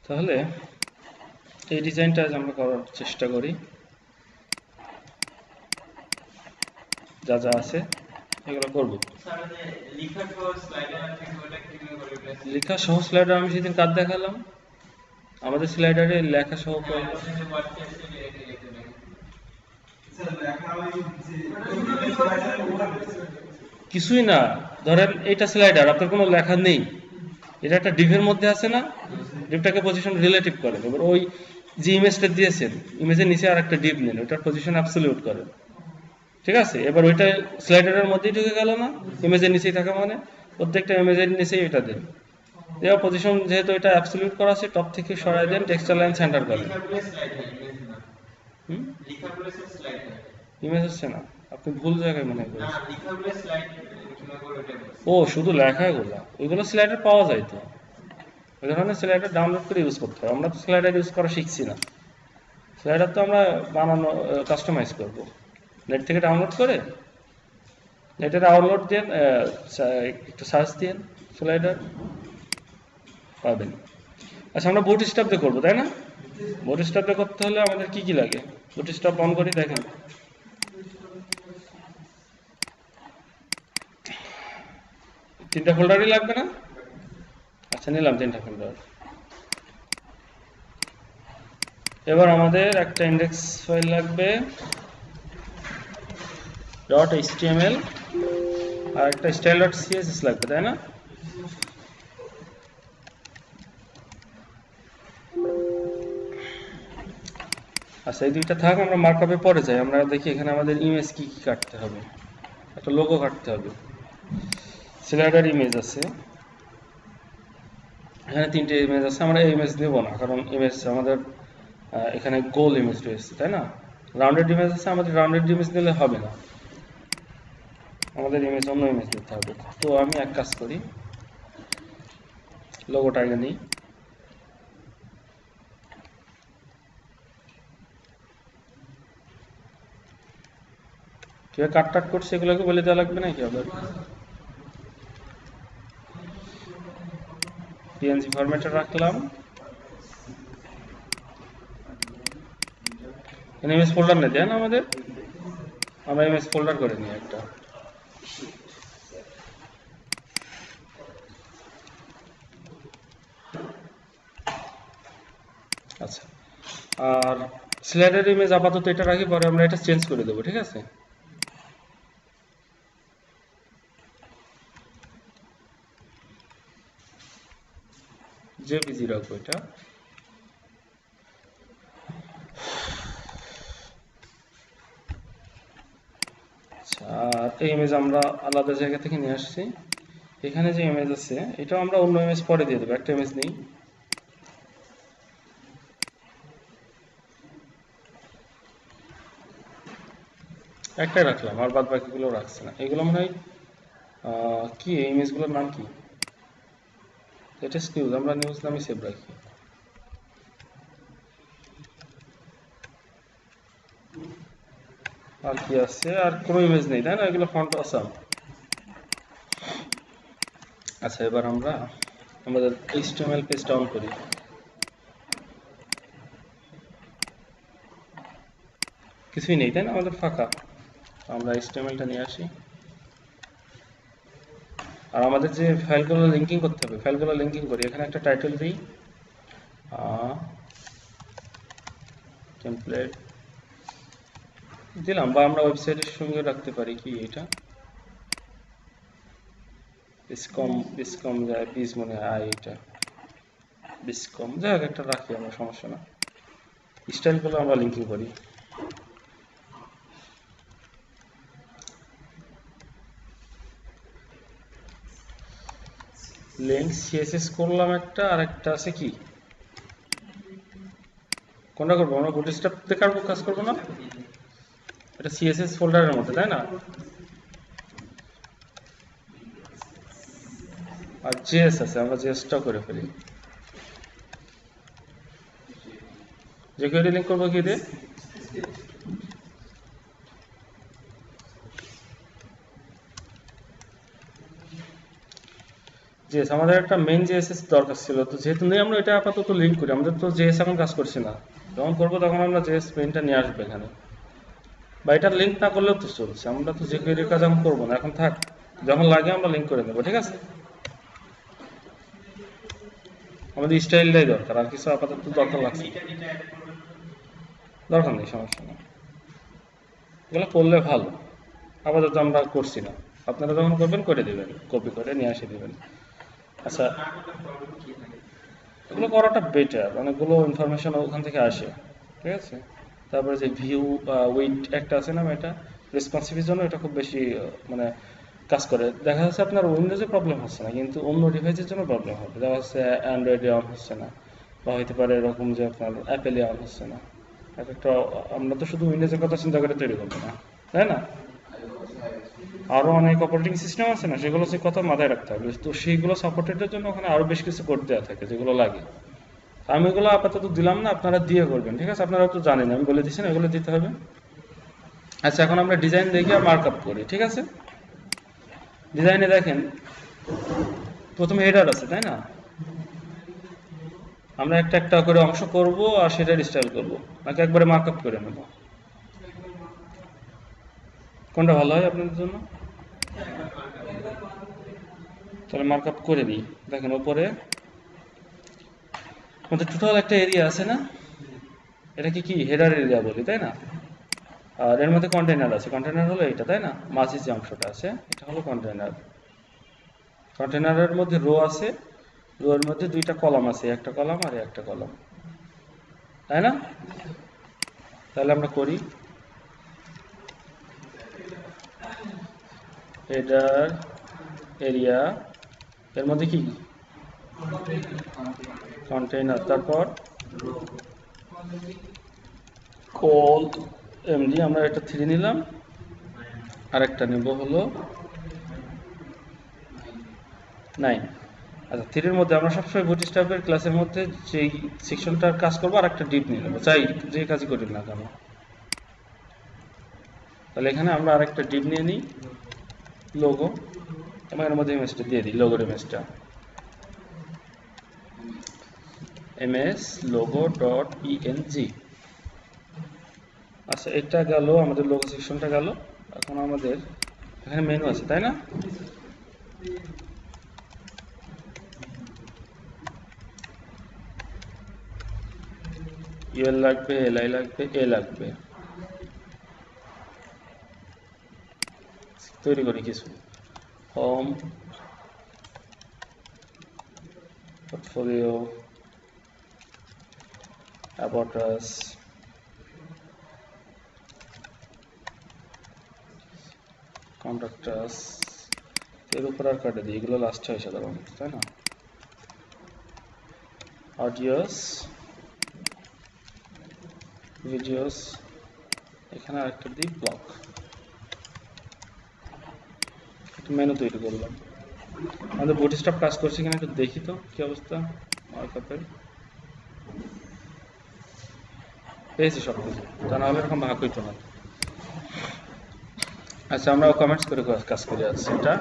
তাহলে এই ডিজাইনটা আমরা করার চেষ্টা করি, যা যা আছে এগুলো করব। লেখা সহ স্লাইডার আমি সেদিন কাজ দেখালাম, আমাদের স্লাইডারে লেখা সহ কিছুই না। ধরেন এইটা স্লাইডার, আপনার কোনো লেখা নেই, এটা একটা ডিভের মধ্যে আছে না, ডিভটাকে পজিশন রিলেটিভ করেন। এবার ওই যে ইমেজটা দিয়েছেন, ইমেজের নিচে আর একটা ডিভ নেন, ওইটার পজিশন অ্যাবসলিউট করেন, ঠিক আছে? এবার ওইটা স্লাইডারের মধ্যেই ঢুকে গেল না, ইমেজের নিচেই থাকা মানে প্রত্যেকটা ইমেজের নিচেই এটা দেন। দেওয়া পজিশন যেহেতু এটা অ্যাবসলিউট করা আছে, টপ থেকে সরাই দেন, টেক্সচার লাইন সেন্টার করেন। ইমেজ হচ্ছে না, আপনি ভুল জায়গায় মনে করেন। ও শুধু লেখাগুলো, ওইগুলো স্লাইডার পাওয়া যায় তো, ওই ধরনের স্লাইডার ডাউনলোড করে ইউজ করতে হবে। আমরা তো স্লাইডার ইউজ করা শিখছি না, স্লাইডার তো আমরা বানানো কাস্টমাইজ করব। নেট থেকে ডাউনলোড করে, নেটে ডাউনলোড দেন, একটু সার্চ দিন স্লাইডার, পাবেন। আচ্ছা, আমরা বুট স্ট্র্যাপ দিয়ে করবো, তাই না? বুট স্ট্র্যাপ দিয়ে করতে হলে আমাদের কি কি লাগে? বুট স্ট্র্যাপ অন করি, দেখেন। তিনটা ফোল্ডারই লাগবে না? আচ্ছা, নিলাম তিনটা ফোল্ডার। এবার আমাদের একটা ইন্ডেক্স ফাইল লাগবে .html আর একটা style.css লাগবে, তাই না? আচ্ছা, এই দুইটা থাক, আমরা মার্কআপে পরে যাই। আমরা দেখি এখানে আমাদের ইমেজ কি কি কাটতে হবে। একটা লোগো কাটতে হবে, স্লাইডার ইমেজ আছে, এখানে তিনটে ইমেজ আছে। আমরা এই ইমেজ দেবো না, কারণ ইমেজ আমাদের এখানে গোল ইমেজ রয়েছে, তাই না? রাউন্ডেড ইমেজ আছে, আমাদের রাউন্ডেড ইমেজ দিলে হবে না, আমাদের ইমেজ অন্য ইমেজ দিতে হবে। তো আমি এক কাজ করি, লোগোটা আগে নিই। কেউ কাট টাট করছে, এগুলোকে বলে দেওয়া লাগবে নাকি আবার? পিএনজি ফরম্যাটে রাখলাম, ইমেজ ফোল্ডার নেই দেন আমাদের, আমরা ইমেজ ফোল্ডার করে নিই একটা। আচ্ছা, আর স্লাইডার ইমেজ আপাতত এটা রাখি, পরে আমরা এটা চেঞ্জ করে দেবো, ঠিক আছে? জেপিজি রাখবো এটা। আচ্ছা, আর এই ইমেজ আমরা আলাদা জায়গা থেকে নিয়ে আসছি। এখানে যে ইমেজ আছে, এটাও আমরা অন্য ইমেজ পরে দিয়ে দেবো, একটা ইমেজ নেই। একটাই রাখলাম, আর বাদ বাকিগুলো রাখছি না। এগুলো মনে হয় কি, এই ইমেজগুলোর নাম কি? লেটেস্ট নিউজ, আমরা নিউজ নামে সেভ রাখি। আর কি আছে? আর কোনো ইমেজ নেই, তাই না? এগুলো ফন্ট আসাম। আচ্ছা, এবার আমরা আমাদের HTML পেজটা অন করি। কিছুই নেই, তাই না? আমাদের ফাঁকা। আমরা HTML-টা নিয়ে আসি, আর আমাদের যে ফাইলগুলো লিঙ্কিং করতে হবে, ফাইলগুলো লিঙ্কিং করি। এখানে একটা টাইটেল দিই, টেমপ্লেট দিলাম, বা আমরা ওয়েবসাইটের সঙ্গে রাখতে পারি। কি এটা? বিসকম যায়, বিজ মনে হয় এটা বিসকম, যাই হোক একটা রাখি আমরা, সমস্যা না। স্টাইলগুলো আমরা লিঙ্কিং করি। লিঙ্ক সিএসএস করলাম একটা, আর একটা আছে কি, কোনটা করবো? আমরা বুটস্ট্র্যাপ থেকে কাজ করবো না, এটা সিএসএস ফোল্ডারের মধ্যে, তাই না? আর জেএস আছে, আমরা জেএসটাও করে ফেলি। যে কোয়েরি লিঙ্ক করবো কি দিয়ে? জেএস আমাদের একটা মেইন জেএসএস দরকার ছিল, তো যেহেতু নেই আমরা এটা আপাতত লিঙ্ক করি। আমাদের তো জেএস এখন কাজ করছি না, যখন করবো তখন আমরা জেএস মেইনটা নিয়ে আসবো এখানে। বা এটার লিঙ্ক না করলেও তো চলছে, আমরা তো যে কোয়েরির কাজ এখন করবো না, এখন থাক, যখন লাগে আমরা লিঙ্ক করে নেবো, ঠিক আছে। আমাদের স্টাইলটাই দরকার, আর কিছু আপাতত দরকার লাগছে না। দরকার নেই, সমস্যা নেই, এগুলো করলে ভালো। আপাতত আমরা করছি না, আপনারা যখন করবেন করে দেবেন, কপি করে নিয়ে এসে দেবেন। আচ্ছা, এগুলো করাটা বেটার, অনেকগুলো ইনফরমেশন ওখান থেকে আসে, ঠিক আছে। তারপরে যে ভিউ উইড একটা আছে না, এটা রেসপন্সিভের জন্য এটা খুব বেশি মানে কাজ করে। দেখা যাচ্ছে আপনার উইন্ডোজে প্রবলেম হচ্ছে না, কিন্তু অন্য ডিভাইসের জন্য প্রবলেম হবে। দেখা যাচ্ছে অ্যান্ড্রয়েডে অন হচ্ছে না, বা হতে পারে এরকম যে আপনার অ্যাপেলে অন হচ্ছে না। এক একটা, আমরা তো শুধু উইন্ডোজের কথা চিন্তা করে তৈরি করবো না, তাই না? আরও অনেক অপারেটিং সিস্টেম আছে না, সেগুলো সে কথা মাথায় রাখতে হবে। তো সেইগুলো সাপোর্টের জন্য ওখানে আরও বেশ কিছু কোড দেওয়া থাকে যেগুলো লাগে। আমি এগুলো আপাতত দিলাম না, আপনারা দিয়ে করবেন, ঠিক আছে। আপনারা তো জানেন, আমি বলে দিচ্ছি না, এগুলো দিতে হবে। আচ্ছা, এখন আমরা ডিজাইন দেখি আর মার্ক আপ করি, ঠিক আছে। ডিজাইনে দেখেন প্রথমে হেডার আছে, তাই না? আমরা একটা একটা করে অংশ করব আর সেটার স্টাইল করব, নাকি একবারে মার্ক আপ করে নেব? কোনটা ভালো হয় আপনাদের জন্য? তাহলে মার্ক আপ করে দিই। দেখেন ওপরে আমাদের টোটাল একটা এরিয়া আছে না, এটাকে কি হেডার এরিয়া বলি, তাই না? আর এর মধ্যে কন্টেনার আছে, কন্টেনার হলো এটা, তাই না? মাঝে যে অংশটা আছে এটা হলো কন্টেনার। কন্টেনারের মধ্যে রো আছে, রোর মধ্যে দুইটা কলাম আছে, একটা কলাম আর একটা কলাম, তাই না? তাহলে আমরা করি হেডার এরিয়া, এর মধ্যে কি কন্টেইনার, তারপর কল এমডি, আমরা এটা 3 নিলাম, আর একটা নেব হলো 9। আচ্ছা, 3 এর মধ্যে আমরা সবসময় বুটস্ট্র্যাপের ক্লাসের মধ্যে যেই সেকশনটার কাজ করবো আর একটা ডিপ নিয়ে নেবো, চাই যে কাজই করি না কেন। তাহলে এখানে আমরা আরেকটা ডিপ নিয়ে নিই, লোগো, এবং এর মধ্যে ইমেজটা দিয়ে দিই, লোগোর ইমেজটা ms logo ডট png। আচ্ছা, এটা গেল আমাদের লোগো সেকশনটা গেল। এখন আমাদের এখানে মেনু আছে, তাই না? ইউএল লাগবে, এলআই লাগবে, এ লাগবে। তৈরি করি কিছু, home, portfolio, about us, contact us, এর উপর আর কাটে দিই, এগুলো লাস্টে হয় সাধারণত, তাই না? অডিওস, ভিডিওস, এখানে আরেকটা দিই ব্লগ। একটা মেনু তৈরি করলাম। আমাদের বুটস্ট্র্যাপ কাজ করছে কিনা একটু দেখি তো কি অবস্থা মার্কআপের। পেয়েছি সব কিছু, তা নাহলে এরকম ভাগ হইতো না। আচ্ছা, আমরা কমেন্টস করে কাজ করে যাচ্ছি। এটা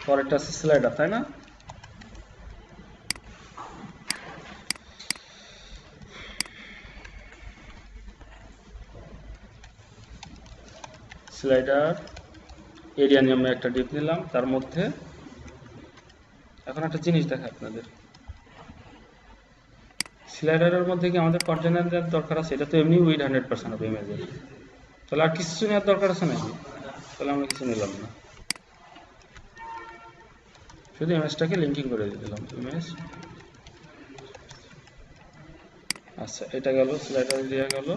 পরেরটা আছে স্লাইডার, তাই না? স্লাইডার এরিয়া নিয়ে আমরা একটা ডিপ নিলাম, তার মধ্যে এখন একটা জিনিস দেখা আপনাদের, স্লাইডারের মধ্যে কি আমাদের কন্টেনার দেওয়ার দরকার আছে? এটা তো এমনি উইড 100% হবে ইমেজের, তাহলে আর কিছু নেওয়ার দরকার আছে নাকি? তাহলে আমরা কিছু নিলাম না, শুধু ইমেজটাকে লিঙ্কিং করে দিলাম, ইমেজ। আচ্ছা, এটা গেল, স্লাইডার এরিয়া গেল।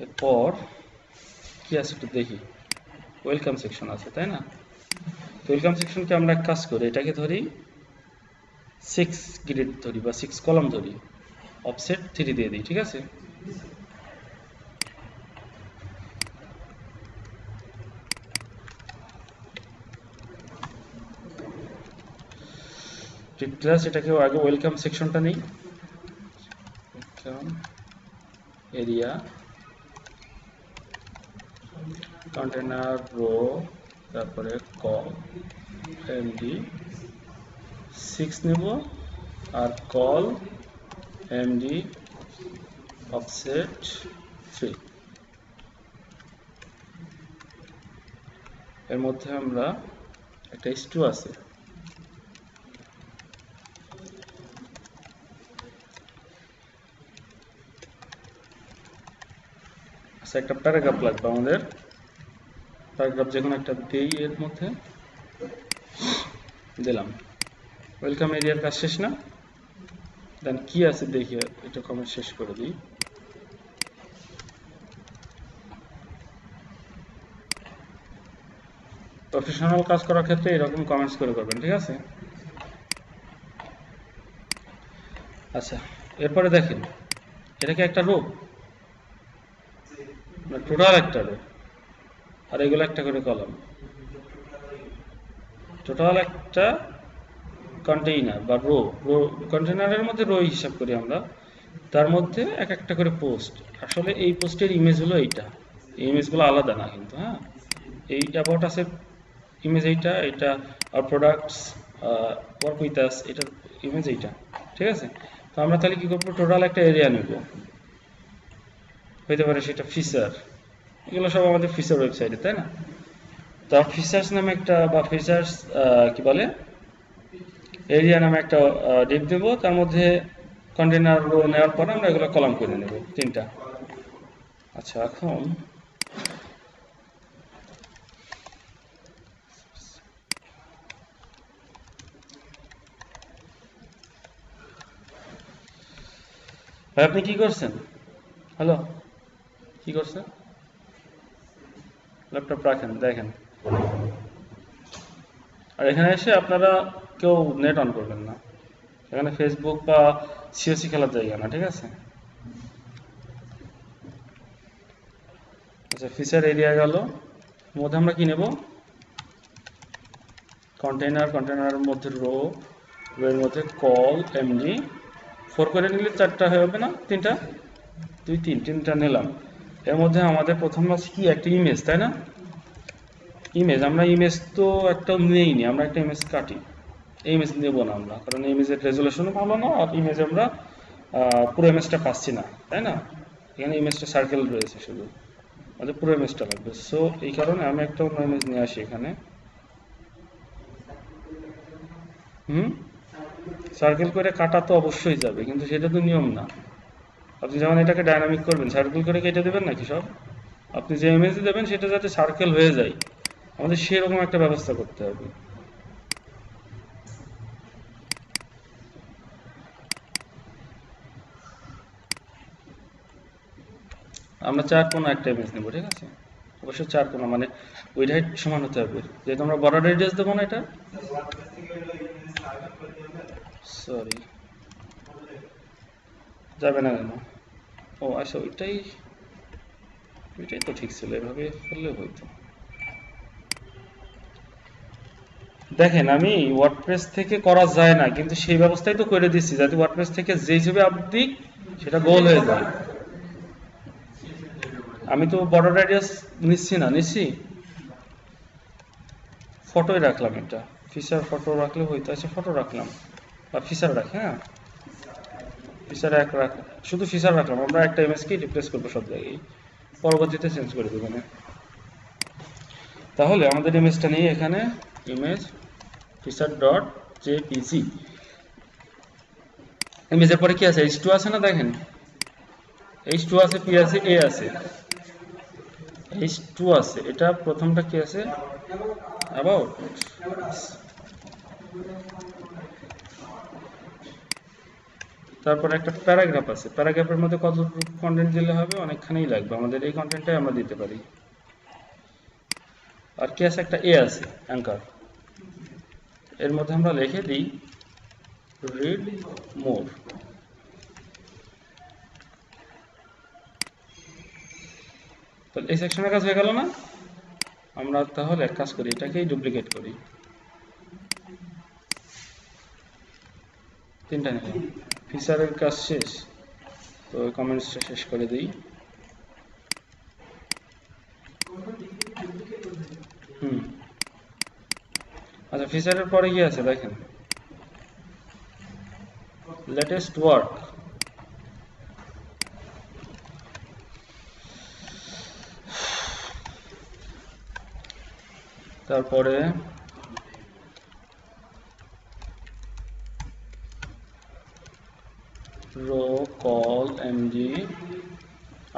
এরপর কি আছে একটু দেখি, ওয়েলকাম সেকশন আছে, তাই না? ওয়েলকাম সেকশনকে আমরা এক কাজ করি, এটাকে ধরি 6 গ্রিড ধরি বা 6 কলাম ধরি, অফসেট 3 দিয়ে দিই, ঠিক আছে। ক্লাস, এটাকে আগে ওয়েলকাম সেকশনটা নেই, ওয়েলকাম এরিয়া কন্টেনার রো, তারপরে কল এমডি 6 নেব, আর কল এমডি অফসেট 3। এর মধ্যে আমরা একটা s2 আছে, আচ্ছা একটা প্যারাগ্রাফ লাগবে আমাদের, প্যারাগ্রাফ যে কোনো একটা দেই, এর মধ্যে দিলাম। ওয়েলকাম এরিয়ার কাজ শেষ না? দেন কি আছে দেখি, এটা কমেন্ট শেষ করে দিই। প্রফেশনাল কাজ করার ক্ষেত্রে এরকম কমেন্টস করে করবেন, ঠিক আছে? আচ্ছা, এরপরে দেখেন এটা কি একটা রো, টোটাল একটা রো, আর এগুলো একটা করে কলাম, টোটাল একটা কন্টেইনার বা রো। কন্টেইনারের মধ্যে রো হিসাব করি আমরা, তার মধ্যে এক একটা করে পোস্ট। আসলে এই পোস্টের ইমেজ হলো এইটা, এই ইমেজগুলো আলাদা না কিন্তু, হ্যাঁ। এই অ্যাবাউট আছে ইমেজ এইটা, এটা আর প্রোডাক্টস ওয়ার্ক উইথ আস, এটার ইমেজ এইটা, ঠিক আছে? তো আমরা তাহলে কি করবো, টোটাল একটা এরিয়া নেব, হইতে পারে সেটা ফিচার, এগুলো সব আমাদের ফিচার ওয়েবসাইটে, তাই না? তা ফিচার্স নামে একটা, বা ফিচার্স কি বলে, এরিয়া নামে একটা ডিপ দেবো, তার মধ্যে কন্টেনার রো নেওয়ার পরে আমরা এগুলো কলাম করে নেব 3টা। আচ্ছা, এখন ভাই আপনি কি করছেন? হ্যালো, কি করছেন? ল্যাপটপ রাখেন, দেখেন। আর এখানে এসে আপনারা কেউ নেট অন করবেন না, এখানে ফেসবুক বা সিওসি খেলার জায়গা না, ঠিক আছে? আচ্ছা, ফিচার এরিয়া গেল, মধ্যে আমরা কি নেব, কন্টেইনার, কন্টেইনারের মধ্যে রো, রো এর মধ্যে কল এমডি 4 করে নিলে 4টা হয়ে যাবে না, 3টা, 2 3, 3টা নিলাম। এর মধ্যে আমাদের প্রথম আছে কি, একটা ইমেজ, তাই না? ইমেজ, আমরা ইমেজ তো একটা নেইনি, আমরা একটা ইমেজ কাটি, এই ইমেজ নেব না আমরা, কারণ ইমেজের রেজুলেশনও ভালো না, আর ইমেজ আমরা পুরো ইমেজটা পাচ্ছি না, তাই না? এখানে ইমেজটা সার্কেল রয়েছে শুধু, আমাদের পুরো ইমেজটা লাগবে। সো এই কারণে আমি একটা অন্য ইমেজ নিয়ে আসি এখানে। সার্কেল করে কাটা তো অবশ্যই যাবে, কিন্তু সেটা তো নিয়ম না। আপনি যখন এটাকে ডাইনামিক করবেন, সার্কেল করে কেটে দেবেন নাকি সব? আপনি যে ইমেজ দেবেন সেটা যাতে সার্কেল হয়ে যায়, আমাদের সেরকম একটা ব্যবস্থা করতে হবে। আমরা 4 কোণা একটা ইমেজ নেব, ঠিক আছে? অবশ্যই 4 কোণা, মানে উইড হাইট সমান হতে হবে, যেহেতু আমরা বর্ডার রেডিয়াস দেবো না এটা। সরি, যাবে না কেন? ও আচ্ছা, ওইটাই তো ঠিক ছিল, এভাবে করলে হইতো। দেখেন, আমি ওয়ার্ডপ্রেস থেকে করা যায় না, কিন্তু সেই ব্যবস্থাই তো করে দিচ্ছি, যাতে ওয়ার্ডপ্রেস থেকে যেই ছবি আপ দিক সেটা গোল হয়ে যায়। আমি তো বর্ডার রেডিয়াস নিচ্ছি না, নিচ্ছি ফটোই রাখলাম, এটা ফিচার ফটো রাখলে হইতো। আচ্ছা, ফটো রাখলাম বা ফিচার রাখি, হ্যাঁ ফিচার এক রাখ, শুধু ফিচার রাখলাম, আমরা একটা ইমেজকেই রিপ্লেস করবো সব জায়গায়, পরবর্তীতে চেঞ্জ করে দেবো না। তাহলে আমাদের ইমেজটা নিয়ে এখানে ইমেজ ফিচার ডট জেপিজি, ইমেজের পরে কি আছে, h2 আছে না, দেখেন h2 আছে, p আছে, a আছে, h2 আছে, এটা প্রথমটা কি আছে, অ্যাবাউট। তারপরে একটা প্যারাগ্রাফ আছে, প্যারাগ্রাফের মধ্যে কতটুকু কন্টেন্ট দিলে হবে, অনেকখানেই লাগবে আমাদের, এই কন্টেন্টটাই আমরা দিতে পারি। আর কি আছে, একটা এ আছে, অ্যাঙ্কার, এর মধ্যে আমরা লিখে দিই রিড মোর। তাহলে এই সেকশনের কাজ হয়ে গেল না? আমরা তাহলে এক কাজ করি, এটাকেই ডুপ্লিকেট করি, তিনটা নিলাম। ফিচারের কাজ শেষ, তো কমেন্টসটা শেষ করে দিই। আচ্ছা, ফিচারের পরে কি আছে দেখেন, লেটেস্ট ওয়ার্ক। তারপরে রো কল এমজি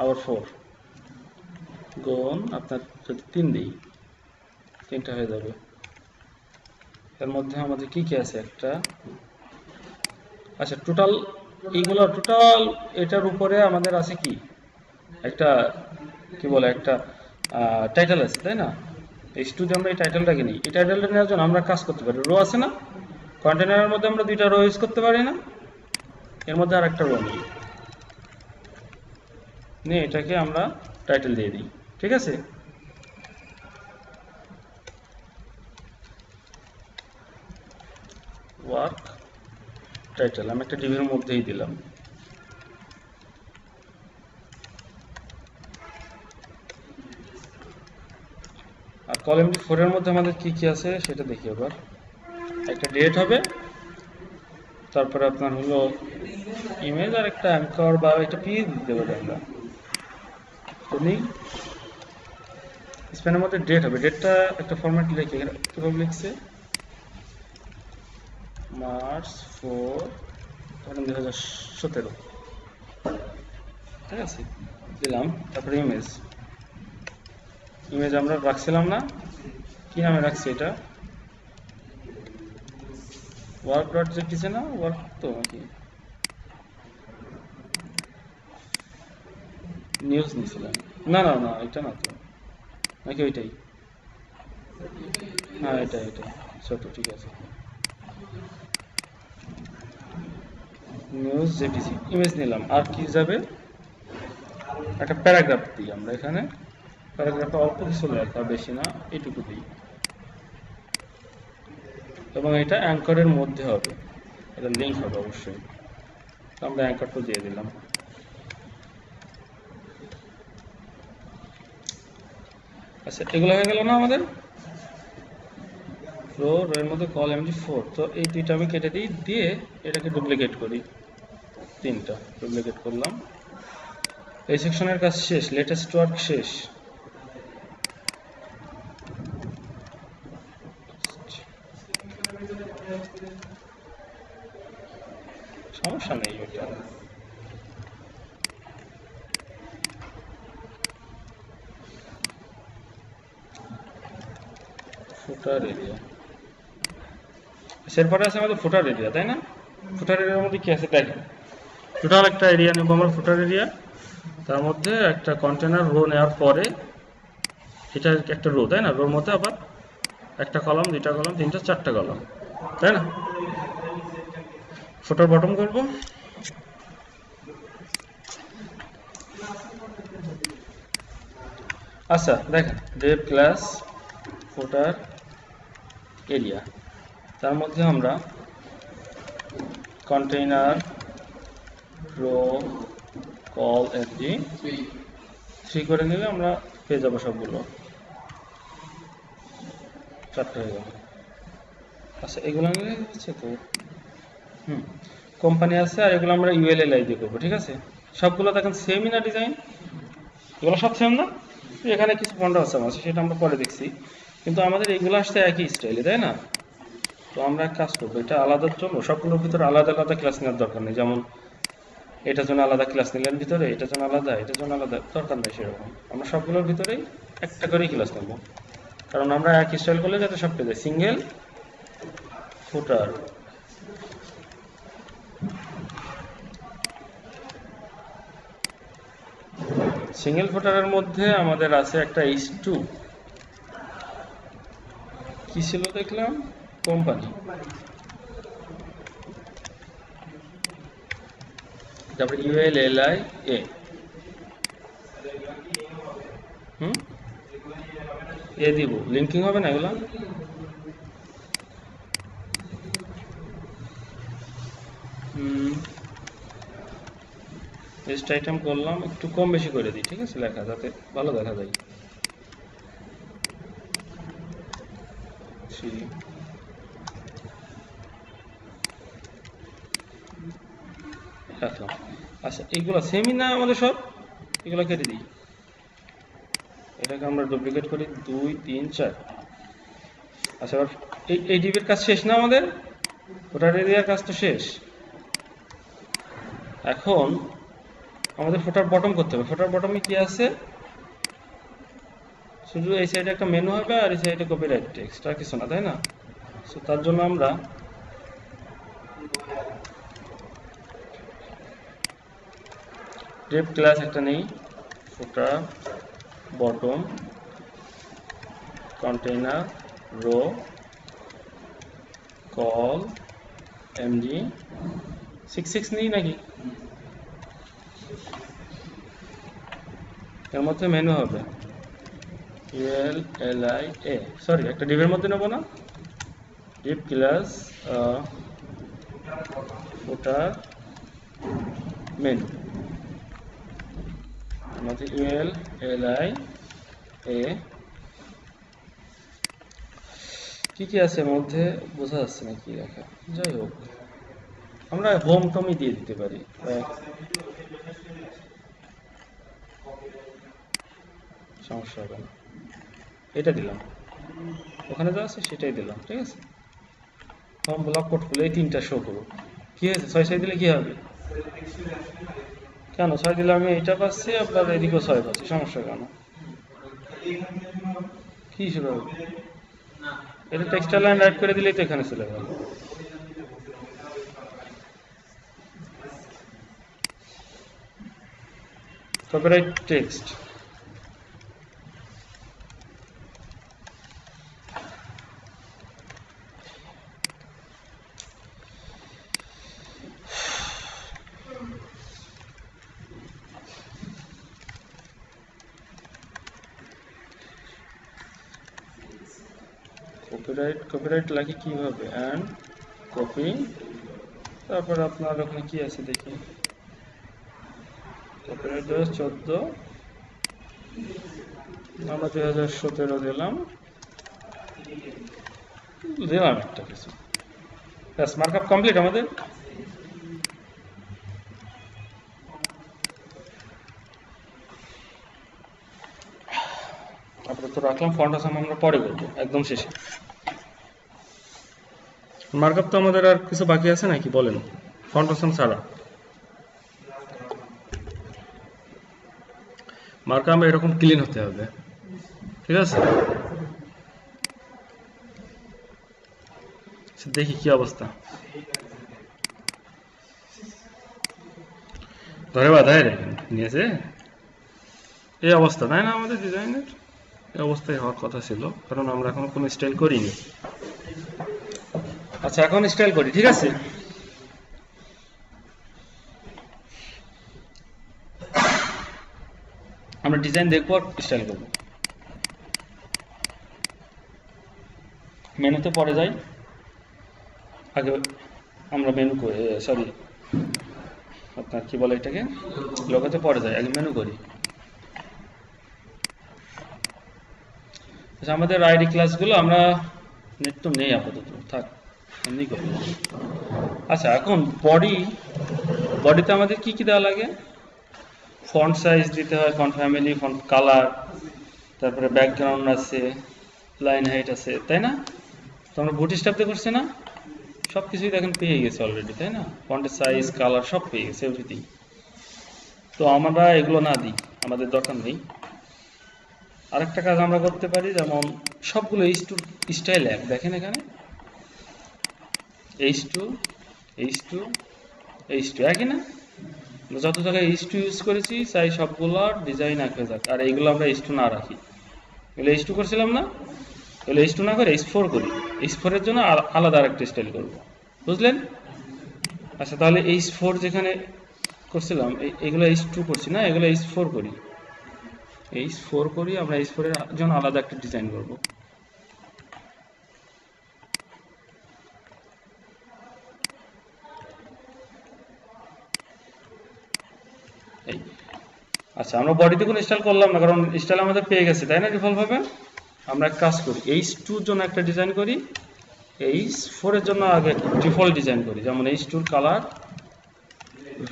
আবার 4 গুণ আপনার যদি 3 দিই, 3টা হয়ে যাবে। এর মধ্যে আমাদের কি কি আছে একটা, আচ্ছা টোটাল এইগুলো টোটাল এটার উপরে আমাদের আছে কি একটা, কি বলে একটা টাইটেল আছে তাই না। এই স্টুডিও আমরা এই টাইটেলটাকে নিই, এই টাইটেলটা নেওয়ার জন্য আমরা কাজ করতে পারি। রো আছে না, কন্টেনারের মধ্যে আমরা 2টা রো ইউজ করতে পারি না, এর মধ্যে আর একটা রো নিই, নিয়ে এটাকে আমরা টাইটেল দিয়ে দিই। ঠিক আছে, ওয়ার্ক টাইটেল আমি একটা ডিভির মধ্যেই দিলাম। আর কলাম 4 এর মধ্যে আমাদের কি কি আছে সেটা দেখি এবার। একটা ডেট হবে, তারপরে আপনার হলো ইমেজ, আর একটা অ্যাঙ্কর বা একটা পি দিতে পারি আমরা। তো নেই স্প্যানের মধ্যে ডেট হবে, ডেটটা একটা ফরম্যাট লিখে, কীভাবে লিখছে, মার্চ 4 2017, ঠিক আছে দিলাম। তারপরে ইমেজ, ইমেজ আমরা রাখছিলাম না, কি নামে রাখছি এটা, ওয়ার্ক ডট জেপিজি না, ওয়ার্ক তো নাকি নিউজ নিয়েছিলাম, না না না এটা না তো, নাকি ওইটাই, হ্যাঁ এটা এটা ছোট, ঠিক আছে নিউজ জেপিজি ইমেজ নিলাম। আর কি যাবে, একটা প্যারাগ্রাফ দিই আমরা এখানে, প্যারাগ্রাফে অল্প কিছু লেখা, বেশি না, এইটুকু দিই। এবং এটা অ্যাঙ্করের মধ্যে হবে, এটা লিঙ্ক হবে অবশ্যই, আমরা অ্যাঙ্করটা দিয়ে দিলাম। আচ্ছা এগুলো হয়ে গেল না আমাদের, রো এর মধ্যে কল md4, তো এই 2টা আমি কেটে দিই, দিয়ে এটাকে ডুপ্লিকেট করি, 3টা ডুপ্লিকেট করলাম। এই সেকশনের কাজ শেষ, লেটেস্ট ওয়ার্ক শেষ। সমস্যা নেই ওইটা, ফুটার এরিয়া, এরপরে আছে আমাদের ফুটার এরিয়া তাই না। ফুটার এরিয়ার মধ্যে কি আছে দেখেন, টোটাল একটা এরিয়া নেব আমরা ফুটার এরিয়া, তার মধ্যে একটা কন্টেনার রো নেওয়ার পরে, এটা একটা রো তাই না, রোর মধ্যে আবার একটা কলাম, 2টা কলাম, 3টা 4টা কলাম, তাই না। ফুটার বটম করব, আচ্ছা দেখেন ডেভ ক্লাস ফুটার এরিয়া, তার মধ্যে আমরা কন্টেইনার রো কল এমজি 3 করে নিলে আমরা পেয়ে যাবো সবগুলো, 4টা হয়ে গেল। আচ্ছা এগুলো নিলে হচ্ছে তো, কোম্পানি আছে, আর এগুলো আমরা ইউএলএলআই দিয়ে করবো, ঠিক আছে। সবগুলো দেখেন সেমই না ডিজাইন, এগুলো সব সেম না, এখানে কিছু ফন্ট আছে আমার, সেটা আমরা পরে দেখছি, কিন্তু আমাদের এইগুলো আসছে একই স্টাইলে তাই না। তো আমরা এক কাজ করবো, এটা আলাদার জন্য সবগুলোর ভিতরে আলাদা আলাদা ক্লাস নেওয়ার দরকার নেই, যেমন এটার জন্য আলাদা ক্লাস নিলেন ভিতরে, এটার জন্য আলাদা, এটার জন্য আলাদা, দরকার নেই সেরকম। আমরা সবগুলোর ভিতরেই একটা করেই ক্লাস নেব, কারণ আমরা এক স্টাইল করলে যাতে সব পেয়ে যায়। সিঙ্গেল ফুটার, সিঙ্গেল ফুটারের মধ্যে আমাদের আছে একটা H2, কি ছিল দেখলাম, কোম্পানি, তারপরে ইউএলএলআই এ, এ দিব, লিঙ্কিং হবে না এগুলো, টেক্সট আইটেম করলাম, একটু কম বেশি করে দিই, ঠিক আছে, লেখা যাতে ভালো দেখা যায়। রাখলাম। আচ্ছা, এইগুলো সেমই না আমাদের সব, এগুলো কেটে দিই। এটাকে আমরা ডুপ্লিকেট করি, 2 3 4। আচ্ছা, এবার এই ডিভের কাজ শেষ না আমাদের, ফোটার এরিয়ার কাজ তো শেষ। এখন আমাদের ফোটার বটম করতে হবে। ফোটার বটমে কি আছে? শুধু এই সাইডে একটা মেনু হবে আর এই সাইডে কপিরাইট টেক্সট, আর কিছু না, তাই না? সো তার জন্য আমরা ডেপ ক্লাস একটা নেই, footer bottom container row col MD 66 নেই নাকি? এর মধ্যে মেনু হবে ULLIA, সরি একটা ডিভের মধ্যে নেবো না, ডিপ ক্লাস ফুটার মেনু মধ্যে ULLIA কি কি আছে এর মধ্যে বোঝা যাচ্ছে না কি লেখা, যাই হোক আমরা হোম টমই দিয়ে দিতে পারি। সমস্যা হবে না, এটা দিলাম, ওখানে যা আছে সেটাই দিলাম, ঠিক আছে। হোম ব্লক পোর্টফোলিও এই তিনটা শো করুক। কি হয়েছে, 6 দিলে কি হবে? কেন 6 দিলে আমি এটা পাচ্ছি, আপনার এদিকেও 6 পাচ্ছি, সমস্যা কেন? কি শুরু হবে? এটা টেক্সটাইল লাইন রাইট করে দিলেই তো এখানে চলে গেল। কপিরাইট টেক্সট কপিরাইট লাগে কিভাবে? অ্যান্ড কপি, তারপর আপনার ওখানে কি আছে দেখি, কপিরাইট 2014, আমরা 2017 দিলাম একটা কিছু, ব্যাস মার্কআপ কমপ্লিট আমাদের। তারপরে তো রাখলাম, ফন্ট আসাম আমরা পরে করবো একদম শেষে। মার্কআপ তো আমাদের আর কিছু বাকি আছে নাকি বলেন, ফন্ট আসাম ছাড়া? মার্কআপ এরকম ক্লিন হতে হবে, ঠিক আছে। দেখি কি অবস্থা, ধরে বাধায় নিয়েছে এই অবস্থা, তাই না? আমাদের ডিজাইনের এই অবস্থায় হওয়ার কথা ছিল, কারণ আমরা এখন কোনো স্টাইল করিনি। আচ্ছা এখন স্টাইল করি, ঠিক আছে। আমরা ডিজাইন দেখবো আর স্টাইল করবো। মেনুতে পরে যাই, আগে আমরা মেনু করি, সরি আপনার কি বলে এটাকে, লোগোতে পরে যাই, আগে মেনু করি। আচ্ছা আমাদের আইডি ক্লাসগুলো আমরা নেট তো নেই আপাতত, থাক এমনি করি। আচ্ছা এখন বডিতে আমাদের কি কি দেওয়া লাগে? ফন্ট সাইজ দিতে হয়, ফন্ট ফ্যামিলি, ফন্ট কালার, তারপরে ব্যাকগ্রাউন্ড আছে, লাইন হাইট আছে, তাই না? তো আমরা বুটস্ট্র্যাপ দিয়ে করছি না, সব কিছুই দেখেন পেয়ে গেছে অলরেডি, তাই না? ফন্টের সাইজ কালার সব পেয়ে গেছে, এভরিথিং। তো আমরা এগুলো না দিই, আমাদের দরকার নেই। আরেকটা কাজ আমরা করতে পারি, যেমন সবগুলো H2 স্টাইল এক, দেখেন এখানে H2 H2 H2 একই না? যত জায়গায় H2 ইউজ করেছি চাই সবগুলোর ডিজাইন এক হয়ে যাক, আর এইগুলো আমরা H2 না রাখি। এগুলো H2 করছিলাম না, এগুলো H2 না করে H4 করি। H4 এর জন্য আলাদা আরেকটা স্টাইল করব, বুঝলেন? আচ্ছা তাহলে H4 যেখানে করছিলাম, এগুলো H2 করছি না, এগুলো H4 করি। H4 করি, আমরা H4 এর জন্য আলাদা একটা ডিজাইন করব। এই আচ্ছা, আমরা বডিতে কোনো স্টাইল করলাম না, কারণ স্টাইল আমাদের পেয়ে গেছে, তাই না? ডিফল্ট ভাবে আমরা এক কাজ করি, H2 এর জন্য একটা ডিজাইন করি, H4 এর জন্য আগে ডিফল্ট ডিজাইন করি। যেমন H2 এর কালার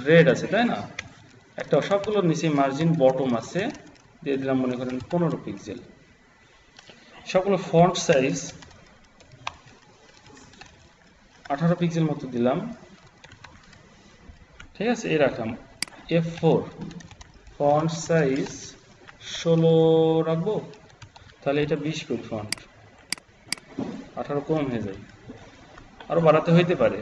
রেড আছে, তাই না? একটা সবগুলোর নিচে মার্জিন বটম আছে, দিয়ে দিলাম মনে করেন 15 পিক্সেল। সবগুলো ফন্ট সাইজ 18 পিক্সেল মতো দিলাম, ঠিক আছে? এই রাখলাম। F4 ফন্ট সাইজ 16 রাখবো, তাহলে এটা 20 করি, ফন্ট 18 কম হয়ে যায়, আরো বাড়াতে হইতে পারে।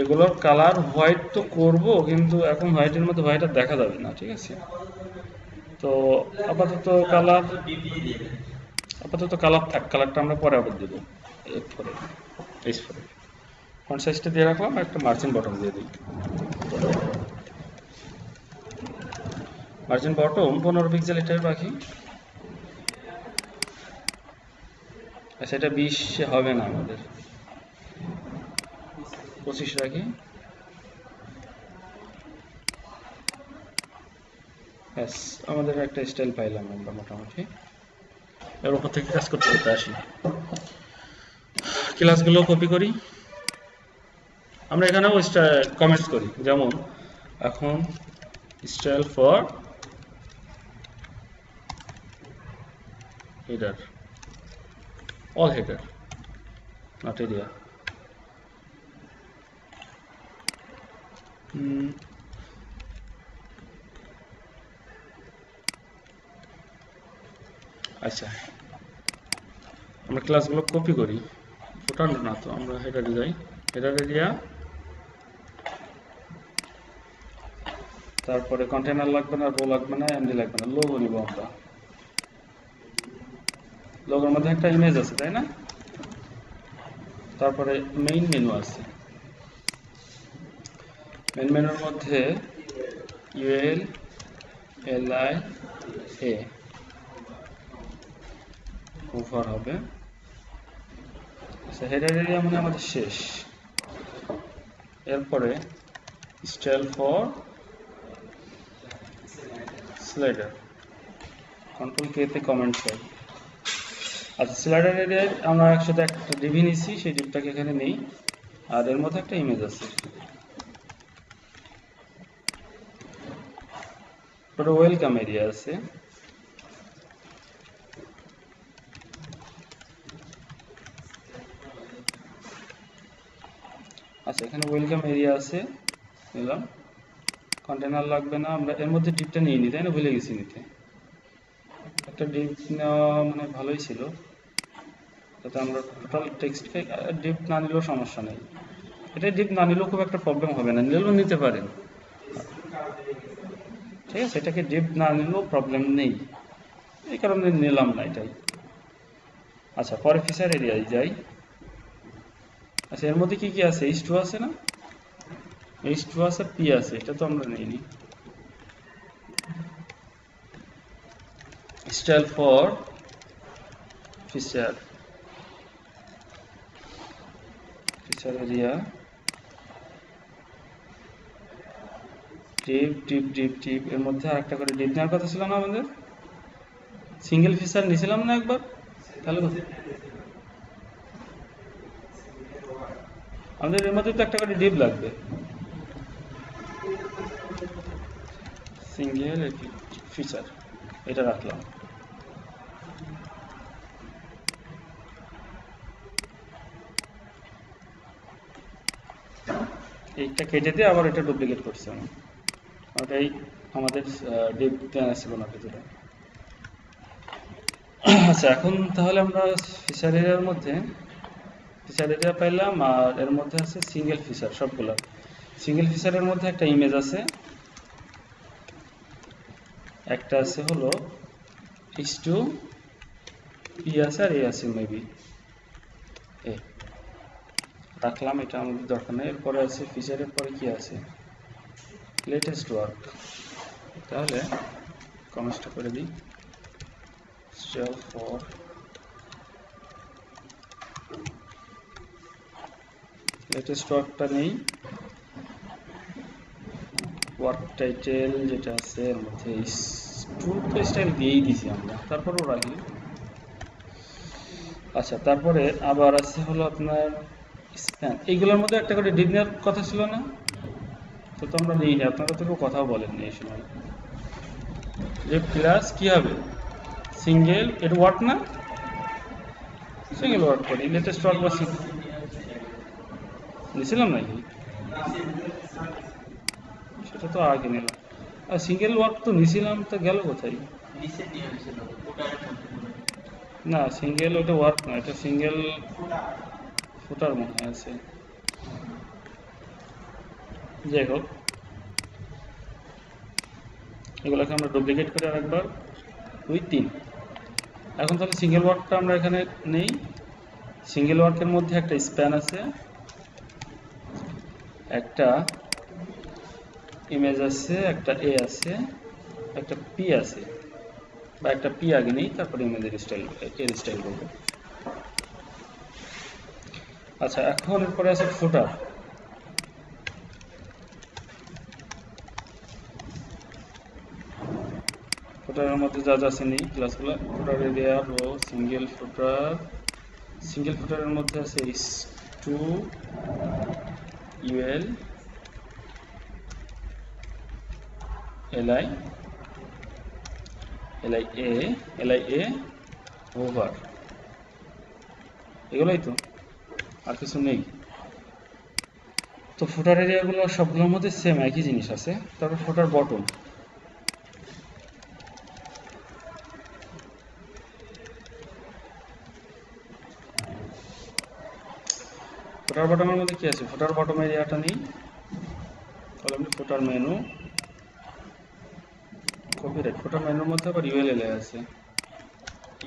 এগুলোর কালার হোয়াইট তো করব, কিন্তু এখন হোয়াইটের মধ্যে হোয়াইট আর দেখা যাবে না, ঠিক আছে? তো আপাতত কালার থাক, কালারটা আমরা পরে আবার দেবো। এরপরে H4 ফন্ট সাইজটা দিয়ে রাখলাম, একটা মার্জিন বটম দিয়ে দিই। মার্জিন বটম 15 পিক্সেল এটাই রাখি। আচ্ছা, এটা 20 হবে না, আমাদের 25 রাখি। ব্যাস, আমাদের একটা স্টাইল পাইলাম আমরা মোটামুটি। এর উপর থেকে কাজ করতে করতে আসি, ক্লাসগুলো কপি করি। আমরা এখানেও কমেন্টস করি, যেমন এখন style for header, all header, not area. আচ্ছা, আমরা ক্লাসগুলো কপি করি, ফুটার না তো, আমরা হেডারে যাই, হেডার এরিয়া, তারপরে কন্টেনার লাগবে না, রো লাগবে না, এমডি লাগবে না, লোগো নিব আমরা। লোগোর মধ্যে একটা ইমেজ আছে, তাই না? তারপরে মেইন মেনু আছে, মেইন মেনুর মধ্যে UL LI A ওভার হবে। আচ্ছা, হেডার এরিয়া মানে আমাদের শেষ। এরপরে style for slider, control K তে কমেন্ট চাই। আচ্ছা, স্লাইডার এরিয়ায় আমরা একসাথে একটা ডিভি নিছি, সেই ডিভটাকে এখানে নেই, আর এর মধ্যে একটা ইমেজ আছে। তারপরে ওয়েলকাম এরিয়া আছে, আচ্ছা এখানে ওয়েলকাম এরিয়া আছে, নিলাম। কন্টেনার লাগবে না, আমরা এর মধ্যে ডিপটা নিয়ে নিই, তাই না? ভুলে গেছি নিতে। একটা ডিপ নেওয়া মানে ভালোই ছিল, যাতে আমরা টোটাল টেক্সটকে ডিপ না নিলেও সমস্যা নেই। এটা ডিপ না নিলেও খুব একটা প্রবলেম হবে না, নিলেও নিতে পারেন, ঠিক আছে? এটাকে ডিপ না নিলেও প্রবলেম নেই, এই কারণে নিলাম না এটাই। আচ্ছা, পরে ফিচার এরিয়ায় যাই। আচ্ছা, এর মধ্যে কি কি আছে? H2 আছে না? H2 আছে, P আছে, এটা তো আমরা নিইনি। Style for feature, feature area, deep deep deep deep, এর মধ্যে আরেকটা করে ডিপ নেওয়ার কথা ছিল না আমাদের? সিঙ্গেল ফিচার নিয়েছিলাম না একবার? তাহলে আমাদের এর মধ্যে তো একটা করে ডিপ লাগবে, সিঙ্গেল ফিচার, এটা রাখলাম। এইটা কেটে দিয়ে আবার এটা ডুপ্লিকেট করছি আমি, ওটাই আমাদের ডিপ দেওয়া ছিল না ভিতরে। আচ্ছা, এখন তাহলে আমরা ফিচার এরিয়ার মধ্যে ফিচার এরিয়া পাইলাম, আর এর মধ্যে আছে সিঙ্গেল ফিচার সবগুলো। সিঙ্গেল ফিচারের মধ্যে একটা ইমেজ আছে, একটা আছে হলো H2, P আছে, আর A আছে মেবি, এ রাখলাম, এটা আমাদের দরকার নেই। এরপরে আছে ফিচারের পরে কি আছে? লেটেস্ট ওয়ার্ক, তাহলে কমেন্টটা করে দিই, স্টাইল ফর লেটেস্ট ওয়ার্কটা নেই, ওয়ার্ক টাইটেল যেটা আছে এর মধ্যে স্টাইল দিয়েই দিছি আমরা, তারপরেও রাখি। আচ্ছা, তারপরে আবার আছে হলো আপনার স্প্যান, এইগুলোর মধ্যে একটা করে ডিপ নেওয়ার কথা ছিল না? তো আমরা নেই না, আপনারা তো কেউ কথাও বলেননি এই সময়। ডিপ ক্লাস কি হবে? সিঙ্গেল, এটা ওয়ার্ক না? সিঙ্গেল ওয়ার্ক করি, লেটেস্ট ওয়ার্ক বা নিয়েছিলাম নাকি? সেটা তো আগে নিলাম। আর সিঙ্গেল ওয়ার্ক তো নিয়েছিলাম, তো গেল কোথায়? না, সিঙ্গেল ওটা ওয়ার্ক না, এটা সিঙ্গেল ফুটার মনে হয় আছে। যাই হোক, এগুলোকে আমরা ডুপ্লিকেট করে আরেকবার উইথ 3। এখন তাহলে সিঙ্গেল ওয়ার্কটা আমরা এখানে নেই। সিঙ্গেল ওয়ার্কের মধ্যে একটা স্প্যান আছে, একটা ইমেজ আছে, একটা এ আছে, একটা পি আছে, বা একটা পি আগে নেই, তারপরে ইমেজের স্টাইল এর স্টাইল করবো। আচ্ছা, এখন এরপরে আছে ফুটার। ফুটারের মধ্যে যা যা আছে নেই ক্লাসগুলো, ফুটার এরিয়া, রো, সিঙ্গেল ফুটার। সিঙ্গেল ফুটারের মধ্যে আছে টু ইউএল, এলআই, এলআই এ, ওভার, এগুলোই তো, আর কিছু নেই। তো ফুটার এরিয়াগুলো সবগুলোর মধ্যে সেম একই জিনিস আছে। তারপর ফুটার বটম, ফুটার বটমের মধ্যে কি আছে? ফুটার বটম এরিয়াটা নেই, তাহলে আমি ফুটার মেনু, কপিরাইট। ফুটার মেনুর মধ্যে আবার ইউএল এলআই আছে,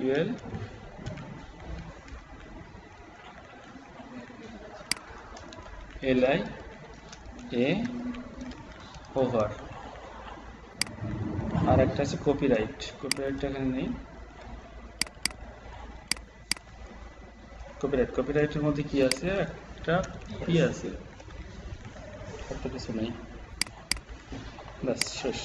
ইউএল এলআই এ ওভার, আর একটা আছে কপিরাইট। কপিরাইটটা এখানে নেই। কপিরাইটের মধ্যে কি আছে? একটা পি আছে, একটা কিছু নেই, ব্যাস শেষ।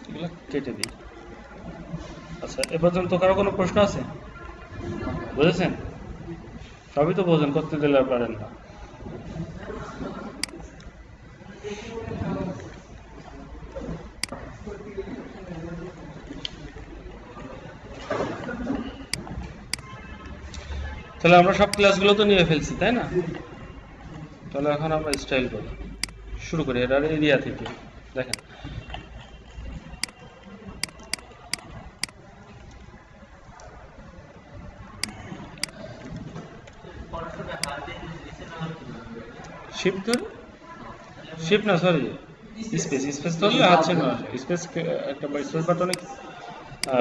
এগুলো কেটে দিই। আচ্ছা, এ পর্যন্ত কারো কোনো প্রশ্ন আছে? বুঝেছেন? সবই তো বোঝেন, করতে দিলে আর পারেন না। তাহলে আমরা সব ক্লাসগুলো তো নিয়ে ফেলছি, তাই না? তাহলে এখন আমরা স্টাইল করি, শুরু করি এটার এরিয়া থেকে। দেখেন, শিফট ধরে, শিফট না সরি, স্পেস ধরলে হাত ছেড়ে না, স্পেস একটা স্পেস বাটনে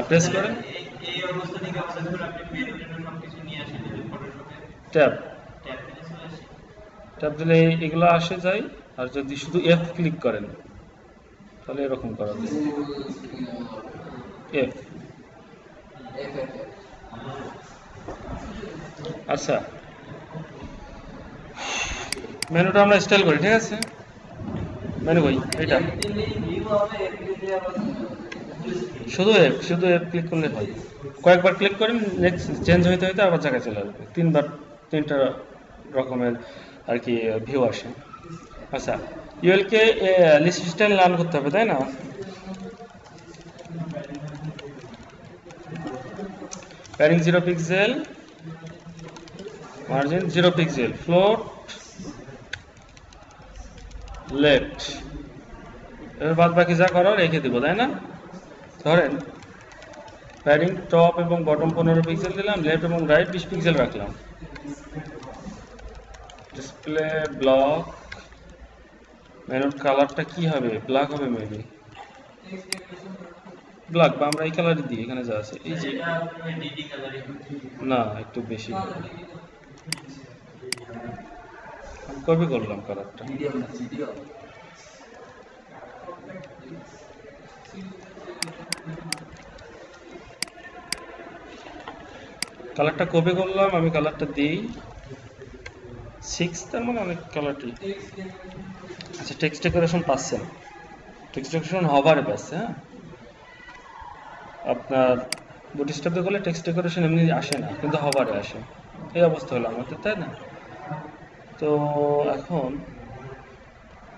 প্রেস করে ট্যাব ট্যাব দিলে এগুলো আসে যায়। আর যদি শুধু এফ ক্লিক করেন তাহলে এরকম করা যায়, এফ। আচ্ছা, মেনুটা আমরা স্টাইল করি, ঠিক আছে? মেনু কই? এটা শুধু এফ ক্লিক করলে হয়। কয়েকবার ক্লিক করেন, নেক্সট চেঞ্জ হইতে হইতে আবার জায়গায় চলে আসবে। 3টা রকমের আর কি ভিউ আসে। আচ্ছা, ইউএলকে লিস্ট স্টাইল লাল করতে হবে, তাই না? Padding 0 pixel, margin 0 pixel, float left. এবার বাদ বাকি যা করার রেখে দেবো, তাই না? ধরেন প্যাডিং টপ এবং বটম 15 পিক্সেল দিলাম, লেফট এবং রাইট 20 পিক্সেল রাখলাম। ডিসপ্লে ব্লক, মেনুর কালারটা কি হবে? ব্ল্যাক হবে মেবি, ব্ল্যাক, বা আমরা এই কালারই দিই, এখানে যা আছে এই যে, না একটু বেশি কপি করলাম কালারটা। কালারটা কপি করলাম, আমি কালারটা দিই, 6 তার মানে অনেক কালারটি। আচ্ছা, টেক্সট ডেকোরেশন পাচ্ছেন, টেক্সট ডেকোরেশন হভারে পাচ্ছে। হ্যাঁ, আপনার বুটস্ট্র্যাপে করলে টেক্সট ডেকোরেশন এমনি আসে না, কিন্তু হভারে আসে। এই অবস্থা হলো আমাদের, তাই না? তো এখন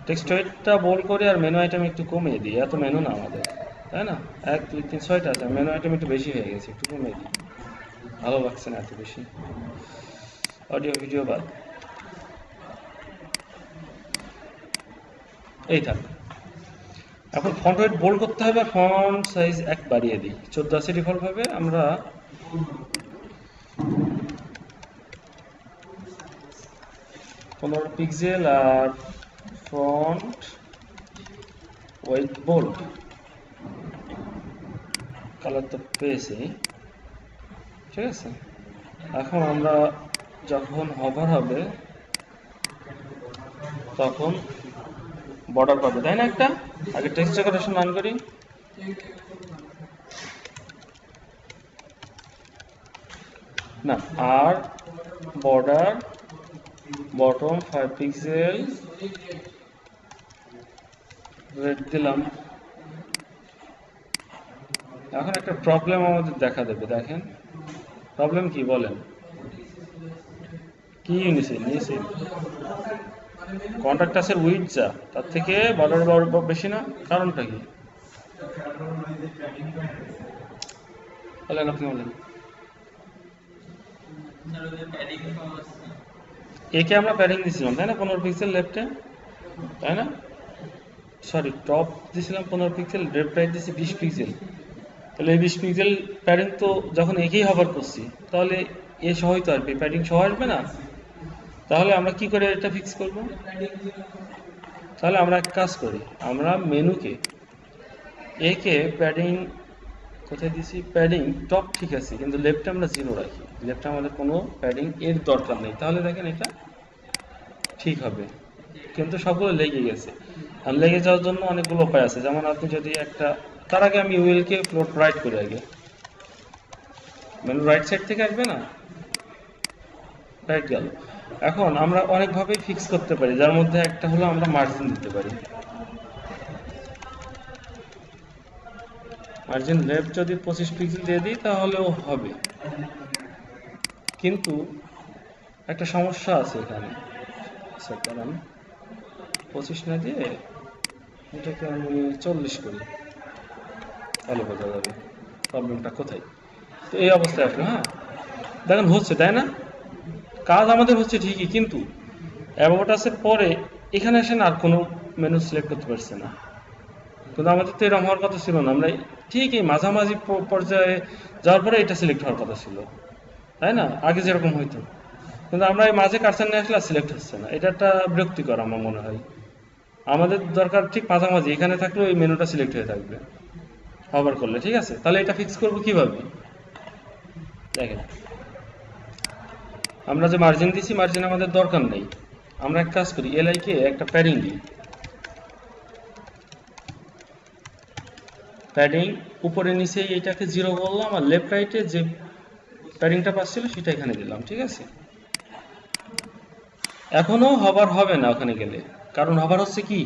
টেক্সট ওয়েটটা বোল্ড করে আর মেনু আইটেম একটু কমিয়ে দিই, এত মেনু না আমাদের, তাই না? 1 2 3 6টা আছে, মেনু আইটেম একটু বেশি হয়ে গেছে, একটু কমিয়ে দিই, ভালো লাগছে না এত বেশি। অডিও ভিডিও বাদ, এই থাক। এখন ফন্ট ওয়েট বোল্ড করতে হবে, ফন্ট সাইজ 1 বাড়িয়ে দিই, 1480 ডিফল্ট ভাবে আমরা 15 পিক্সেল, আর ফন্ট ওয়েট বোল্ড কালার তো পেয়েছি, ঠিক আছে। এখন আমরা যখন হভার হবে তখন বর্ডার পাবে, তাই না? একটা আগে টেক্সট ডেকোরেশন রান করি। না, আর বর্ডার বটম 5 পিক্সেল রেড দিলাম। এখন একটা প্রবলেম আমাদের দেখা দেবে, দেখেন প্রবলেম কি বলেন? কি নিয়েছি কন্ট্রাক্টাসের উইথ যা, তার থেকে বর্ডার বেশি না, কারণটা কি বলেন, আপনি বলেন। একে আমরা প্যাডিং দিছিলাম, তাই না? 15 পিক্সেল লেফটে, তাই না? সরি, টপ দিছিলাম 15 পিক্সেল, লেফট রাইট দিছি 20 পিক্সেল। তাহলে এই 20 পিক্সেল প্যাডিং তো যখন একই হভার করছি, তাহলে এ সহই তো আসবে, প্যাডিং সহ আসবে না? তাহলে আমরা কি করে এটা ফিক্স করব? তাহলে আমরা এক কাজ করি, আমরা মেনুকে একে প্যাডিং কোথায় দিছি, প্যাডিং টপ ঠিক আছে, কিন্তু লেফটে আমরা 0 রাখি, লেফটে আমাদের কোনো প্যাডিং এর দরকার নেই, তাহলে দেখেন এটা ঠিক হবে। কিন্তু সবগুলো লেগে গেছে, আর লেগে যাওয়ার জন্য অনেকগুলো উপায় আছে। যেমন আপনি যদি একটা, তার আগে আমি উইলকে ফ্লোট রাইট করে, আগে মেনু রাইট সাইড থেকে আসবে না, রাইট গেল। এখন আমরা অনেকভাবেই ফিক্স করতে পারি, যার মধ্যে একটা হলো আমরা মার্জিন দিতে পারি। মার্জিন লেফট যদি 25 পিক্সেল দিয়ে দিই তাহলেও হবে, কিন্তু একটা সমস্যা আছে এখানে। আচ্ছা, কারণ 25 না দিয়ে এটাকে আমি 40 করি, তাহলে বোঝা যাবে প্রবলেমটা কোথায়। তো এই অবস্থায় আসলো। হ্যাঁ, দেখেন হচ্ছে, তাই না? কাজ আমাদের হচ্ছে ঠিকই, কিন্তু অ্যাবাউটাসের পরে এখানে আসেন আর কোনো মেনু সিলেক্ট করতে পারছে না। কিন্তু আমাদের তো এরকম হওয়ার কথা ছিল না, আমরা ঠিক এই মাঝামাঝি পর্যায়ে যাওয়ার পরে এটা সিলেক্ট হওয়ার কথা ছিল, তাই না? আগে যেরকম হইতো, কিন্তু আমরা এই মাঝে কারসার নিয়ে আসলে সিলেক্ট হচ্ছে না, এটা একটা বিরক্তিকর আমার মনে হয়। আমাদের দরকার ঠিক মাঝামাঝি, এখানে থাকলেও এই মেনুটা সিলেক্ট হয়ে থাকবে হভার করলে, ঠিক আছে? তাহলে এটা ফিক্স করবো কিভাবে? দেখেন, আমরা যে মার্জিন দিছি, মার্জিন আমাদের দরকার নেই, আমরা এক কাজ করি, এলআই কে একটা প্যাডিং দিই, প্যাডিং উপরে নিচে এইটাকে 0 করলাম, আর লেফট রাইটে যে প্যাডিংটা পাচ্ছিল সেটা এখানে দিলাম, ঠিক আছে? এখনো হভার হবে না ওখানে গেলে, কারণ হভার হচ্ছে কি,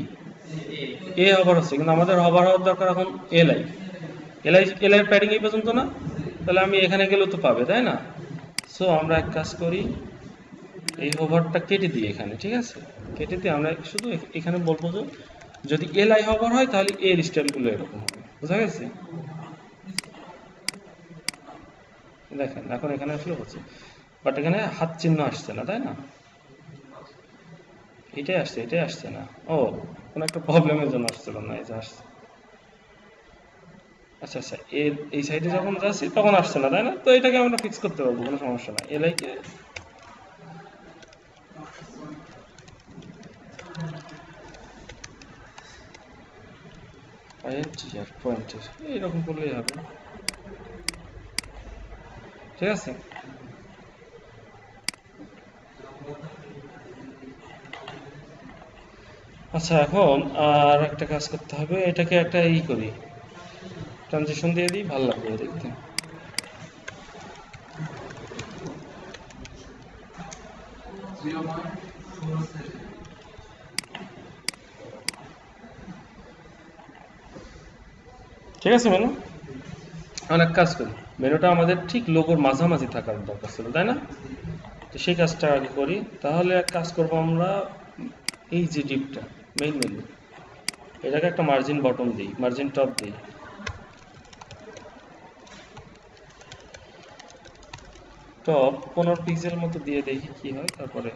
এ হভার হচ্ছে, কিন্তু আমাদের হভার হওয়ার দরকার এখন এলআই। এলআই প্যাডিং এই পর্যন্ত না, তাহলে আমি এখানে গেলেও তো পাবে, তাই না? সো আমরা এক কাজ করি, এই হভারটা কেটে দিই এখানে, ঠিক আছে? কেটে দিয়ে আমরা শুধু এখানে বলবো যে যদি এলআই হভার হয় তাহলে এর স্টাইলগুলো এরকম হবে, বুঝা গেছে? দেখেন এখন এখানে আসলে হচ্ছে, বাট এখানে হাত চিহ্ন আসছে না, তাই না? এটাই আসছে না। ও, কোনো একটা প্রবলেমের জন্য আসছিল না, এই যে আসছে। আচ্ছা আচ্ছা, এই সাইডে যখন যাচ্ছি তখন আসছে না, তাই না? তো এটাকে আমরা ফিক্স করতে পারবো, কোনো সমস্যা নাই। এলআইকে আর পয়েন্টের এইরকম করলেই হবে, ঠিক আছে? আচ্ছা, এখন আর একটা কাজ করতে হবে, এটাকে একটা করি, ট্রানজিশন দিয়ে দিই, ভালো লাগবে দেখতে। ঠিক আছে মেনু? অনেক কাজ করি, মেনুটা আমাদের ঠিক লোগোর মাঝামাঝি থাকার দরকার ছিল, তাই না? তো সেই কাজটা আগে করি। তাহলে এক কাজ করবো আমরা, এই যে ডিপটা মেইন মেনু, এটাকে একটা মার্জিন বটম দিই, মার্জিন টপ দিই। টপ 15 পিক্সেল মতো দিয়ে দেখি কি হয়। তারপরে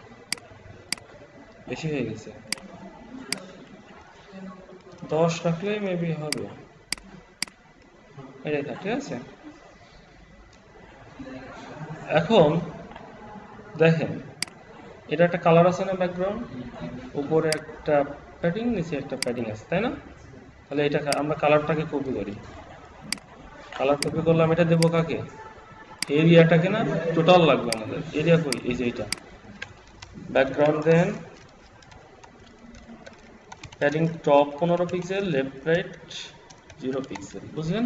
বেশি হয়ে গেছে, 10 রাখলেই মেবি হবে। এটাই থাক, ঠিক আছে। এখন দেখেন, এটা একটা কালার আছে না ব্যাকগ্রাউন্ড, উপরে একটা প্যাডিং, নিচে একটা প্যাডিং আছে, তাই না? তাহলে এটা আমরা কালারটাকে কপি করি। কালার কপি করলাম, এটা দেবো কাকে? এরিয়াটাকে না, টোটাল লাগবে আমাদের। এরিয়া কই? এই যে এটা background, then padding top 15 pixel, left right 0 pixel, বুঝলেন?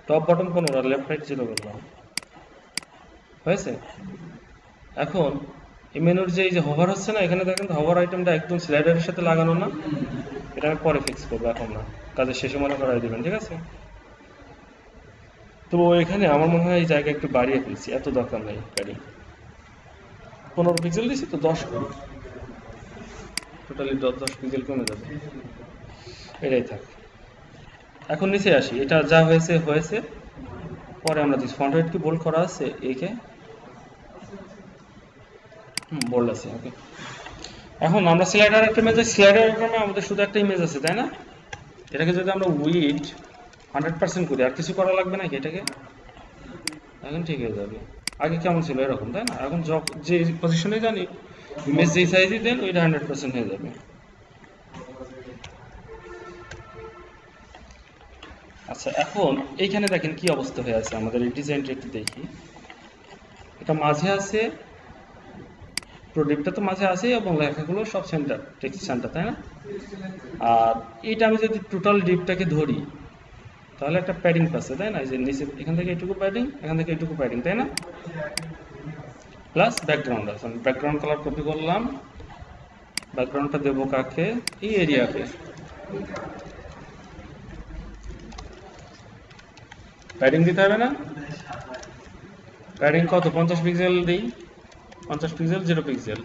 টপ বটম 15 আর লেফট রাইট 0 করলাম, হয়েছে? এখন এই মেনুর যে এই যে হোভার হচ্ছে না, এখানে দেখেন হোভার আইটেমটা একদম স্লাইডারের সাথে লাগানো না, এটা আমি পরে ফিক্স করবো, এখন না, কাজের শেষে মনে করাই দেবেন, ঠিক আছে? তো এখানে আমার মনে হয় এই জায়গা একটু বাড়িয়ে ফেলছি, এত দরকার নেই প্যাডিং। 15 পিক্সেল দিছি তো 10 করি, টোটালি 10 পিক্সেল কমে যাবে, এটাই থাক। এখন নিচে আসি, এটা যা হয়েছে হয়েছে, পরে আমরা দিচ্ছি ফন্ট ওয়েট কি বোল্ড করা আছে? একে বোল্ড আছে, ওকে। এখন আমরা স্লাইডার একটা ইমেজ, স্লাইডার এখানে আমাদের শুধু একটা ইমেজ আছে, তাই না? এটাকে যদি আমরা উইড 100% করি, আর কিছু করা লাগবে নাকি এটাকে? এখন ঠিক হয়ে যাবে। আগে কেমন ছিল এরকম, তাই না? এখন যে পজিশনে জানি ইমেজ যেই সাইজই দেন, ওইটা 100% হয়ে যাবে। আচ্ছা, এখন এইখানে দেখেন কি অবস্থা হয়ে আছে আমাদের এই ডিজাইনটা, একটু দেখি। এটা মাঝে আছে, প্রোডাক্টটা তো মাঝে আছে, এবং লেখাগুলো সব সেন্টার, টেক্সট সেন্টার, তাই না? আর এইটা আমি যদি টোটাল ডিপটাকে ধরি, তাহলে একটা প্যাডিং পাচ্ছে, তাই না? এই যে নিচে এখান থেকে এইটুকু প্যাডিং, এখান থেকে এইটুকু প্যাডিং, তাই না? প্লাস ব্যাকগ্রাউন্ড আছে, ব্যাকগ্রাউন্ড কালার কপি করলাম, ব্যাকগ্রাউন্ডটা দেবো কাকে? এই এরিয়াকে। প্যাডিং দিতে হবে না? প্যাডিং কত? 50 পিক্সেল দিই, 50 পিক্সেল 0 পিক্সেল।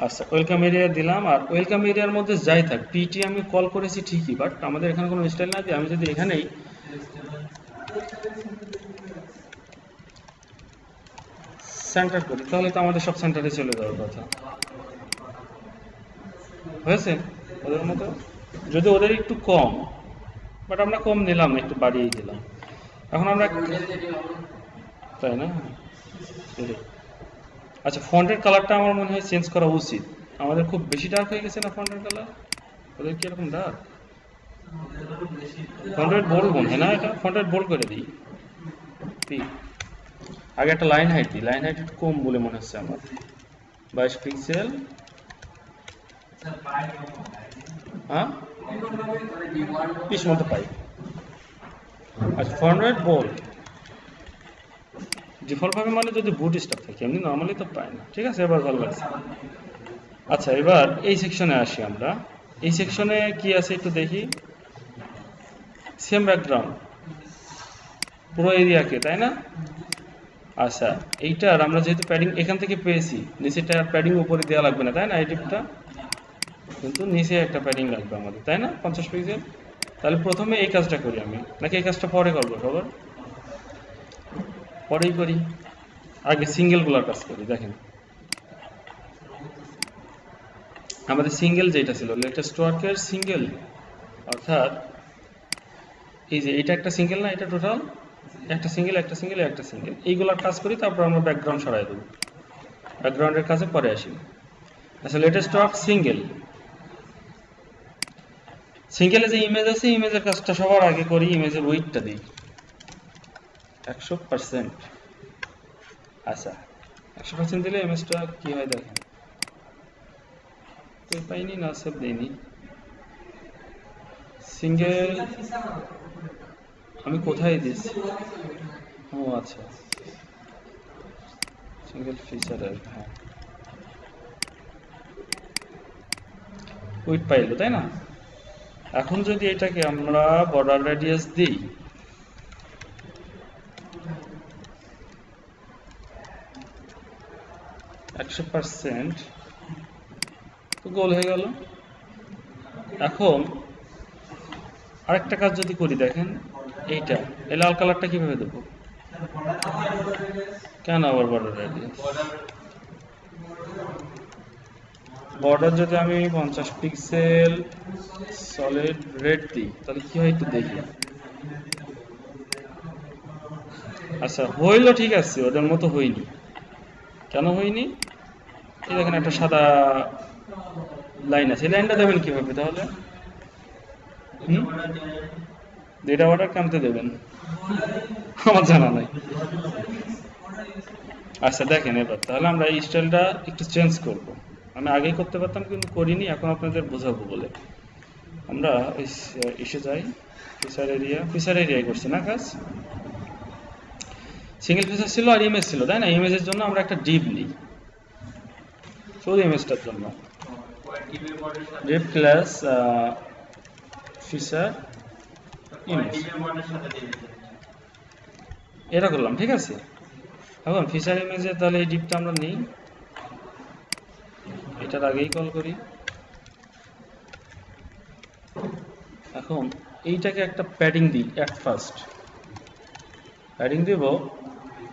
আচ্ছা, ওয়েলকাম এরিয়া দিলাম। আর ওয়েলকাম এরিয়ার মধ্যে যাই থাক, পিটি আমি কল করেছি ঠিকই, বাট আমাদের এখানে কোনো স্টাইল না দিয়ে আমি যদি এখানেই সেন্টার করি, তাহলে তো আমাদের সব সেন্টারে চলে যাওয়ার কথা। হয়েছে ওদের মতো, যদি ওদের একটু কম, বাট আমরা কম নিলাম না, একটু বাড়িয়েই দিলাম। এখন আমরা, তাই না? আচ্ছা, ফন্টের কালারটা আমার মনে হয় চেঞ্জ করা উচিত। আমাদের খুব বেশি ডার্ক হয়ে গেছে না ফন্টের কালার? ওদের কি এরকম ডার্ক? ফন্ট রেট বোল্ড মনে হয় না, এটা ফন্ট রেট বোল্ড করে দিই। আগে একটা লাইন হাইট দিই, লাইন হাইট একটু কম বলে মনে হচ্ছে আমার, 22 পিক্সেল। হ্যাঁ, 20 মতো পাই। আচ্ছা, ফন্ট রেট বোল্ড ডিফল্ট ভাবে, মানে যদি বুট স্টপ থাকে, এমনি নর্মালি তো পাই না। ঠিক আছে, এবার ভালো লাগছে। আচ্ছা, এবার এই সেকশনে আসি আমরা। এই সেকশনে কি আছে একটু দেখি। সেম ব্যাকগ্রাউন্ড পুরো এরিয়াকে, তাই না? আচ্ছা, এইটার আমরা যেহেতু প্যাডিং এখান থেকে পেয়েছি, নিচেটা প্যাডিং উপরে দেওয়া লাগবে না, তাই না? এই টিপটা কিন্তু নিচে একটা প্যাডিং লাগবে আমাদের, তাই না? 50 পিক্সেল। তাহলে প্রথমে এই কাজটা করি আমি, নাকি এই কাজটা পরে করবো? সবার পরেই করি, আগে সিঙ্গেলগুলোর কাজ করি। দেখেন আমাদের সিঙ্গেল যেটা ছিল, লেটেস্ট ওয়ার্কের সিঙ্গেল, অর্থাৎ এই যে এটা একটা সিঙ্গেল না, এটা টোটাল একটা সিঙ্গেল, একটা সিঙ্গেল, একটা সিঙ্গেল, এইগুলোর কাজ করি। তারপর আমরা ব্যাকগ্রাউন্ড সরাই দেবো, ব্যাকগ্রাউন্ডের কাছে পরে আসি। আচ্ছা, লেটেস্ট ওয়ার্ক সিঙ্গেল, সিঙ্গেলে যে ইমেজ আছে, ইমেজের কাজটা সবার আগে করি, ইমেজের ওয়েটটা দিই 100%। আচ্ছা, 100% দিলে ইমেজটা কি হয় দেখেন, পাইনি না, সেভ দিইনি। সিঙ্গেল আমি কোথায় দিচ্ছি? ও আচ্ছা, সিঙ্গেল ফিচারের, হ্যাঁ উইডথ পাইলো, তাই না? এখন যদি এটাকে আমরা বর্ডার রেডিয়াস দিই, %, তো গোল হয়ে গেল। এখন আরেকটা কাজ যদি করি, দেখেন এইটা, এই লাল কালারটা কিভাবে দেবো? কেন আবার বর্ডার রেডিয়াস? বর্ডার যদি আমি 50 পিক্সেল সলিড রেড দিই, তাহলে কি হয় একটু দেখি। আচ্ছা, হইলো, ঠিক আছে, ওদের মতো হয়নি। কেন হয়নি? এই দেখেন একটা সাদা লাইন আছে, এই লাইনটা দেবেন কিভাবে তাহলে? ডেটা অর্ডার কামতে দেবেন? আমার জানা নাই। আচ্ছা দেখেন, এবার তাহলে আমরা এই স্টাইলটা একটু চেঞ্জ করব। আমি আগেই করতে পারতাম কিন্তু করিনি, এখন আপনাদের বোঝাবো বলে। আমরা এসে যাই ফিচার এরিয়ায় করছি না কাজ। সিঙ্গেল ফিচার ছিল আর ইমেজ ছিল, তাই না? ইমেজের জন্য আমরা একটা ডিপ নিই, শুধু ইমেজটার জন্য। ডিপ ক্লাস ফিচার ইমেজ, এটা করলাম, ঠিক আছে। এখন ফিচার ইমেজে তাহলে এই ডিপটা আমরা নিই, এটার আগেই কল করি। এখন এইটাকে একটা প্যাডিং দিই, অ্যাট ফার্স্ট প্যাডিং দেব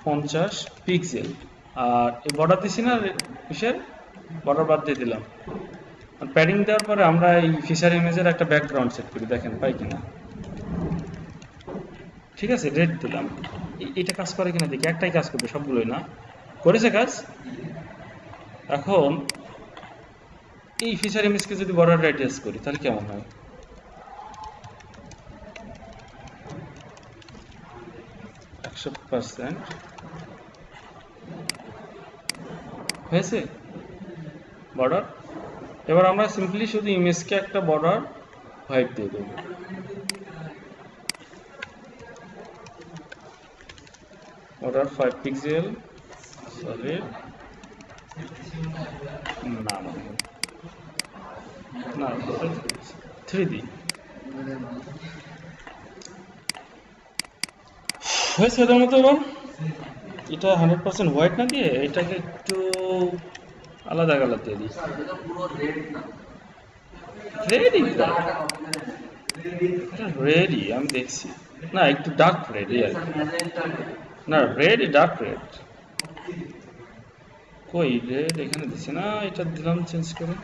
50 পিক্সেল। আর এই বর্ডার দিছি না, কিসের বর্ডার বাদ দিয়ে দিলাম। প্যাডিং দেওয়ার পরে আমরা এই ফিচার ইমেজের একটা ব্যাকগ্রাউন্ড সেট করি, দেখেন পাই কিনা। ঠিক আছে, রেড দিলাম। এটা কাজ করে কিনা দেখি, একটাই কাজ করবে, সবগুলোই না। করেছে কাজ। এখন এই ফিচার ইমেজকে যদি বর্ডার রেডিয়াস করি তাহলে কেমন হয়? %, হয়েছে বর্ডার। এবার আমরা সিম্পলি শুধু ইমেজকে একটা বর্ডার হোয়াইট দিয়ে দেবো। বর্ডার 5 পিক্সেল সলিড, না 3 দিই। হয়েছে এটার মতো। এবার এটা 100% হোয়াইট না দিয়ে এটাকে একটু আলাদা কালার দিয়ে দিই। রেডি আমি দেখছি না, একটু ডার্ক রেড, না রেড, ডার্ক রেড। কই রেড? এখানে দিছি না, এটা দিলাম চেঞ্জ করে।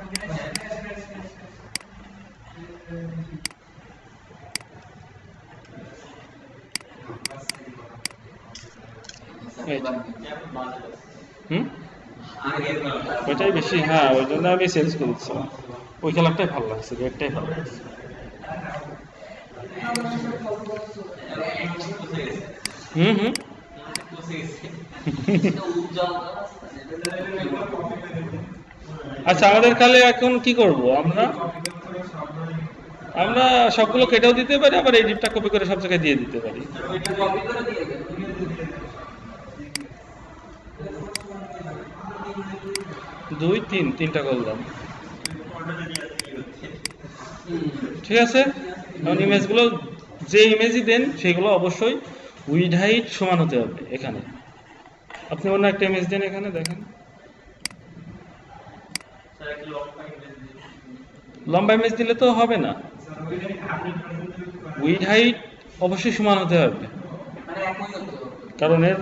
ওইটাই বেশি, হ্যাঁ, ওই জন্য আমি চেঞ্জ করে দিচ্ছিলাম। ওই কালারটাই ভালো লাগছে, রেডটাই ভালো লাগছে। আচ্ছা, আমাদের কালে এখন কি করব আমরা? আমরা সবগুলো কেটেও দিতে পারি, আবার এই ডিপটা কপি করে সব জায়গায় দিয়ে দিতে পারি। 2, 3, 3টা করলাম, ঠিক আছে। এখন ইমেজগুলো যে ইমেজই দেন সেগুলো অবশ্যই উইড হাইট সমান হতে হবে। এখানে আপনি অন্য একটা ইমেজ দেন, এখানে দেখেন লম্বা ইমেজ দিলে তো হবে না, উইড হাইট অবশ্যই সমান হতে হবে, কারণ এর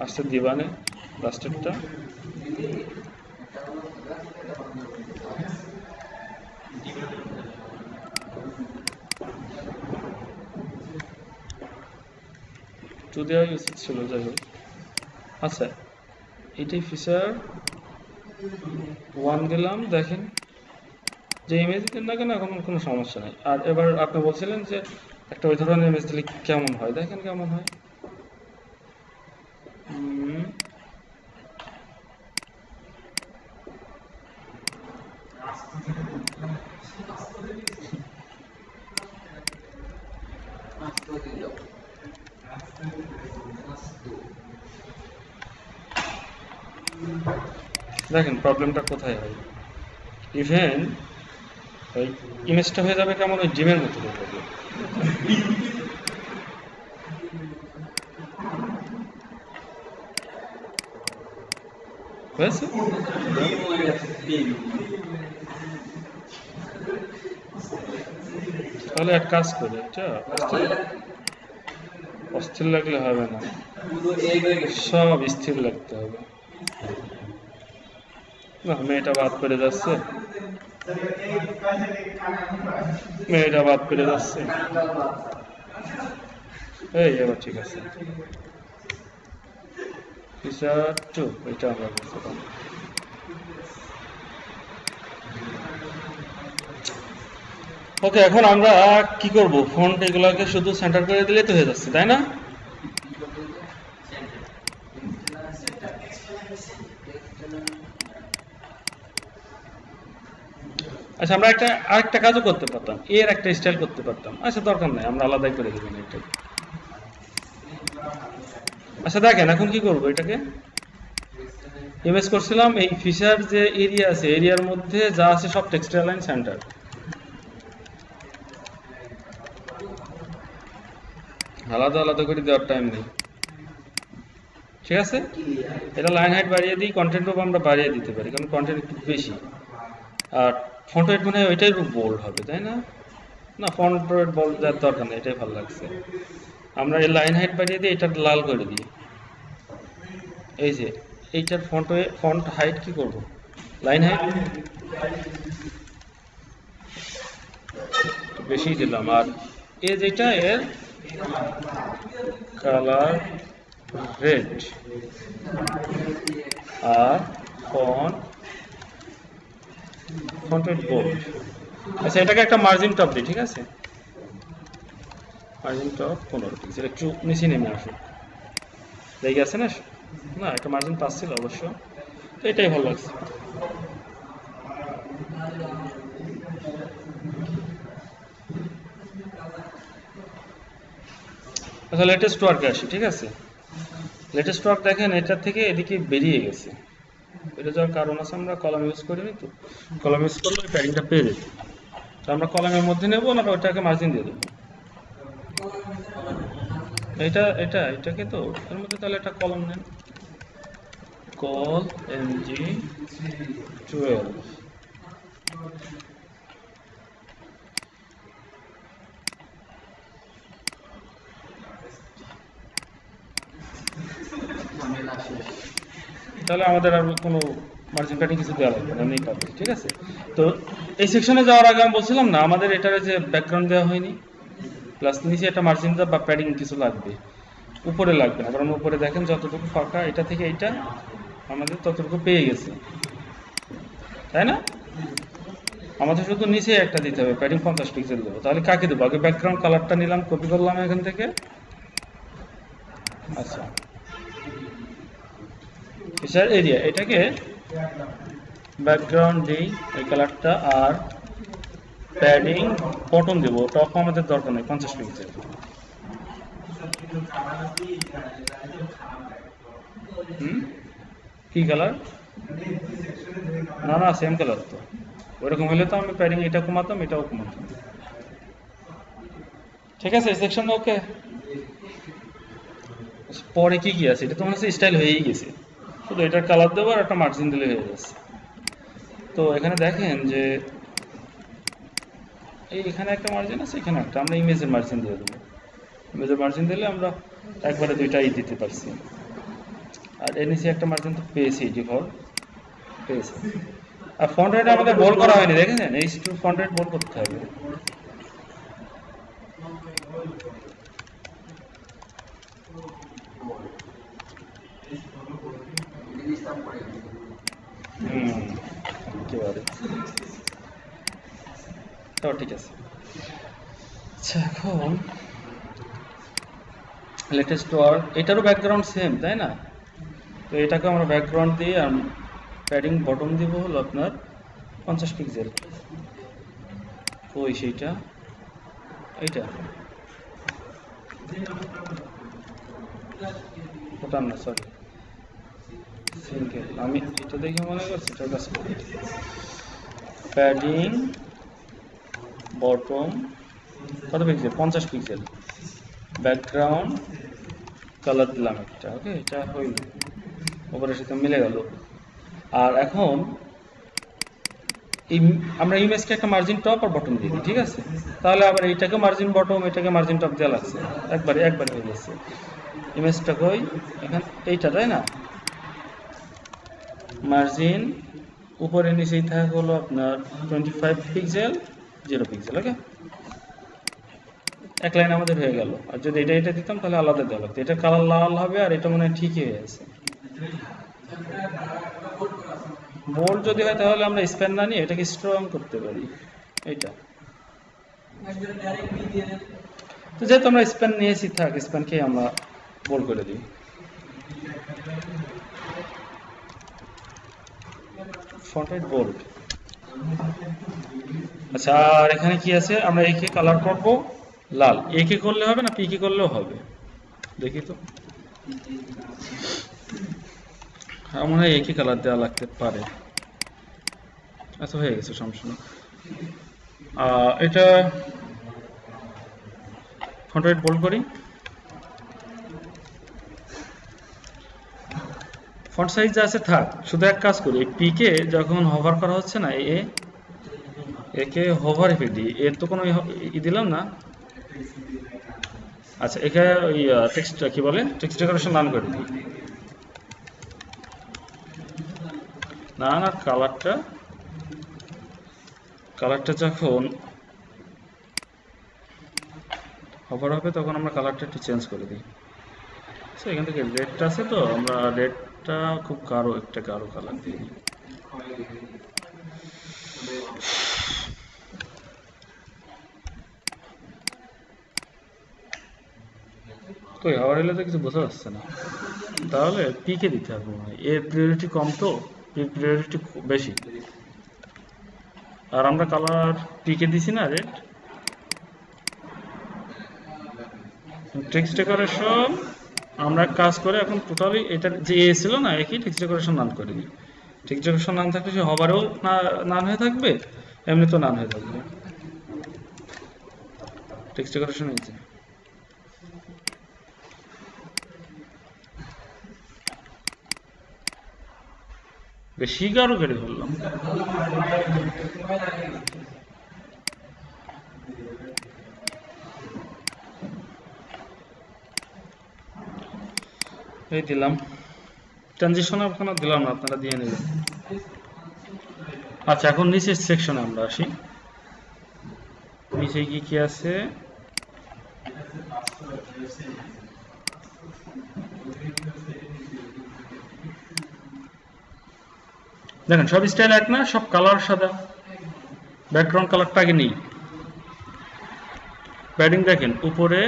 আসতে দিবানে লাস্টেরটা। টু দেওয়া উচিত ছিল, যাই হোক। আচ্ছা, এটাই ফিচার 1 দিলাম, দেখেন যে ইমেজ দেন না কেন এখন কোনো সমস্যা নেই। আর এবার আপনি বলছিলেন যে একটা ওই ধরনের ইমেজ দিলে কেমন হয়, দেখেন কেমন হয়। দেখেন প্রবলেমটা কোথায় হয়। ইভেন ওই ইমেজটা হয়ে যাবে কেমন ওই জিমের মতো হয়ে যাবে। হয়েছে? তাহলে এক কাজ করি, এটা অস্থির লাগলে হবে না, সব স্থির লাগতে হবে। না, মেয়েটা বাদ করে যাচ্ছে, মেয়েটা বাদ করে যাচ্ছে। এই এবার ঠিক আছে, এটা আমরা বলছিলাম। ওকে, এখন আমরা কি করব? ফন্ট এগুলাকে শুধু সেন্টার করে দিলে তো হয়ে যাচ্ছে, তাই না? আচ্ছা, আমরা আরেকটা কাজও করতে পারতাম, এর একটা স্টাইল করতে পারতাম। আচ্ছা, দরকার নাই, আমরা আলাদাই করে দেবেন এটা। আচ্ছা দেখেন, এখন কি করব? এটাকে ইমেজ করছিলাম, এই ফিচার যে এরিয়া আছে, এরিয়ার মধ্যে যা আছে সব টেক্সট অ্যালাইন সেন্টার। আলাদা আলাদা করে দেওয়ার টাইম নেই, ঠিক আছে? এটা লাইন হাইট বাড়িয়ে দিই, কন্টেন্ট রূপ আমরা বাড়িয়ে দিতে পারি, কারণ কন্টেন্ট একটু বেশি। আর ফন্ট ওয়েট মনে হয় ওইটাই রূপ বোল্ড হবে, তাই না? না, ফন্ট ওয়েট বোল্ড দেওয়ার দরকার নেই, এটাই ভালো লাগছে। আমরা এই লাইন হাইট বাড়িয়ে দিই, এটা লাল করে দিই। এই যে এইটার ফন্ট হাইট কি করব? লাইন হাইট বেশি দিলাম, আর এ যেটা এর কালার রেড, আর ফন্ট ওয়েট বোল্ড। আচ্ছা, এটাকে একটা মার্জিন টপ দিই, ঠিক আছে? মার্জিন টপ 15 পিক্সেল, একটু নিচে নেমে আসুক, দেখে আছে না? না, একটা মার্জিন পাচ্ছিল অবশ্য, তো এটাই ভালো লাগছে। আচ্ছা, লেটেস্ট ওয়ার্কে আসি, ঠিক আছে? লেটেস্ট ওয়ার্ক দেখেন, এটার থেকে এদিকে বেরিয়ে গেছে। এটা যাওয়ার কারণ আছে, আমরা কলাম ইউজ করিনি তো। কলাম ইউজ করলে ওই প্যাডিংটা পেয়ে যেত। তো আমরা কলামের মধ্যে নেবো না, ওইটাকে মার্জিন দিয়ে দেবো। এটাকে তো এর মধ্যে তাহলে একটা কলম নেন, কল MG12। তাহলে আমাদের আর কোনো মার্জিন প্যাডিং কিছু দেওয়া লাগবে না, নেই পাবে, ঠিক আছে? তো এই সেকশনে যাওয়ার আগে আমি বলছিলাম না, আমাদের এটার যে ব্যাকগ্রাউন্ড দেওয়া হয়নি, প্লাস নিচে একটা মার্জিন বা প্যাডিং কিছু লাগবে, উপরে লাগবে না, কারণ উপরে দেখেন যতটুকু ফাঁকা, এটা থেকে এইটা আমাদের ততটুকু পেয়ে গেছে, তাই না? আমাদের শুধু নিচে একটা দিতে হবে, প্যাডিং 50 পিক্সেল দেবো। তাহলে কাকে দেবো? আগে ব্যাকগ্রাউন্ড কালারটা নিলাম, কপি করলাম এখান থেকে। আচ্ছা, ফিচার এরিয়া, এটাকে ব্যাকগ্রাউন্ড দিই এই কালারটা, আর প্যাডিং বটন দেবো, টপ আমাদের দরকার নেই, 50 পিক্সেল। কি কালার? না না, সেম কালার তো। ওইরকম হলে তো আমি প্যাডিং এটা কমাতাম, এটাও কমাতাম, ঠিক আছে? Section okay. পরে কি কি আছে? এটা তো মনে হচ্ছে স্টাইল হয়েই গেছে, শুধু এটার কালার দেবো আর একটা মার্জিন দিলে হয়ে যাচ্ছে। তো এখানে দেখেন যে এখানে একটা মার্জিন আছে, এখানে একটা, আমরা ইমেজের মার্জিন দিয়ে দেবো। ইমেজের মার্জিন দিলে আমরা একবারে দুইটাই দিতে পারছি। আর এর নিচে একটা মার্জিন তো পেয়েছি, ডিফল্ট পেয়েছি। আর ফন্ট রেট আমাদের বল করা হয়নি, দেখেছেন? এই ফন্ট রেট বল করতে হবে। একেবারে তাও ঠিক আছে। আচ্ছা, এখন লেটেস্ট ওয়ার্ক, এটারও ব্যাকগ্রাউন্ড সেম, তাই না? তো এটাকে আমরা ব্যাকগ্রাউন্ড দিয়ে আর প্যাডিং বটম দিব হলো আপনার 50 পিক্সেল। ওই সেইটা, এইটা ওটা না, সরি, সিঙ্গেল। আমি এটা দেখে মনে করছি এটা কাজ করি। প্যাডিং বটম কত পিক্সেল, 50 পিক্সেল, ব্যাকগ্রাউন্ড কালার দিলাম একটা। ওকে, এটা হইল, উপরের সাথে মিলে গেল। আর এখন আমরা ইমেজকে একটা মার্জিন টপ আর বটম দিয়ে দিই, ঠিক আছে? তাহলে আবার এইটাকে মার্জিন বটম, এটাকে মার্জিন টপ দেওয়া লাগছে, একবারে হয়ে গেছে। ইমেজটা কই, এখানে এইটা, তাই না? মার্জিন উপরে নিচেই থাকে হলো আপনার 25 পিক্সেল 0 পিক্সেল। ওকে, এক লাইন আমাদের হয়ে গেল। আর যদি এটা দিতাম তাহলে আলাদা দেওয়া লাগতো। এটা কালার লাল হবে, আর এটা মনে হয় ঠিকই হয়ে আছে। বোল্ড যদি হয় তাহলে আমরা স্প্যান না নিয়ে এটাকে স্ট্রং করতে পারি, এইটা। তো যেহেতু আমরা স্প্যান নিয়েছি, থাক, স্প্যানকে আমরা বোল্ড করে দিই। Font height bold. আচ্ছা, আর এখানে কি আছে, আমরা একে কালার করব লাল। একে করলে হবে না, পিকে করলেও হবে, দেখি তো। আমার মনে হয় একই কালার দেওয়া লাগতে পারে। আচ্ছা, হয়ে গেছে, সমস্যা নেই। এটা ফন্ট হাইট বোল্ড করি। ফন্ট সাইজ যা আছে থাক, শুধু এক কাজ করি, পিকে যখন হোভার করা হচ্ছে না, একে হোভার ইফেক্ট দিই। এর তো কোনো দিলাম না। আচ্ছা, এখানে ওই টেক্সটটা কি বলে, টেক্সট ডেকোরেশন নান করে দিই। না, কালারটা যখন হোভার হবে তখন আমরা কালারটা একটু চেঞ্জ করে দিই। আচ্ছা, এখান থেকে রেডটা আছে, তো আমরা রেডটা খুব একটা গাঢ় কালার দিই। কই হাওয়ার এলে তো কিছু বোঝা যাচ্ছে না। তাহলে পিকে দিতে হবে মনে হয়, এর প্রায়োরিটি কম, তো প্রায়োরিটি বেশি। আর আমরা কালার পিকে দিছি না, রেড। টেক্সট ডেকোরেশন আমরা কাজ করে এখন টোটালি এটা যে এ ছিল না, একই টেক্সট ডেকোরেশন নান করে দিই। টেক্সট ডেকোরেশন নান থাকলে সে হবারেও নান হয়ে থাকবে, এমনিতেও নান হয়ে থাকবে। টেক্সট ডেকোরেশন হয়েছে। বেশি গাঢ় করে ধরলাম। এই দিলাম, ট্রানজিশন ওখানে দিলাম না, আপনারা দিয়ে নেবেন। আচ্ছা, এখন নিচের সেকশনে আমরা আসি। নিচে কি আছে, দেখেন সব স্টাইল এক না, সব কালার সাদা। ব্যাকগ্রাউন্ড কালারটা আগে নেই। প্যাডিং দেখেন উপরে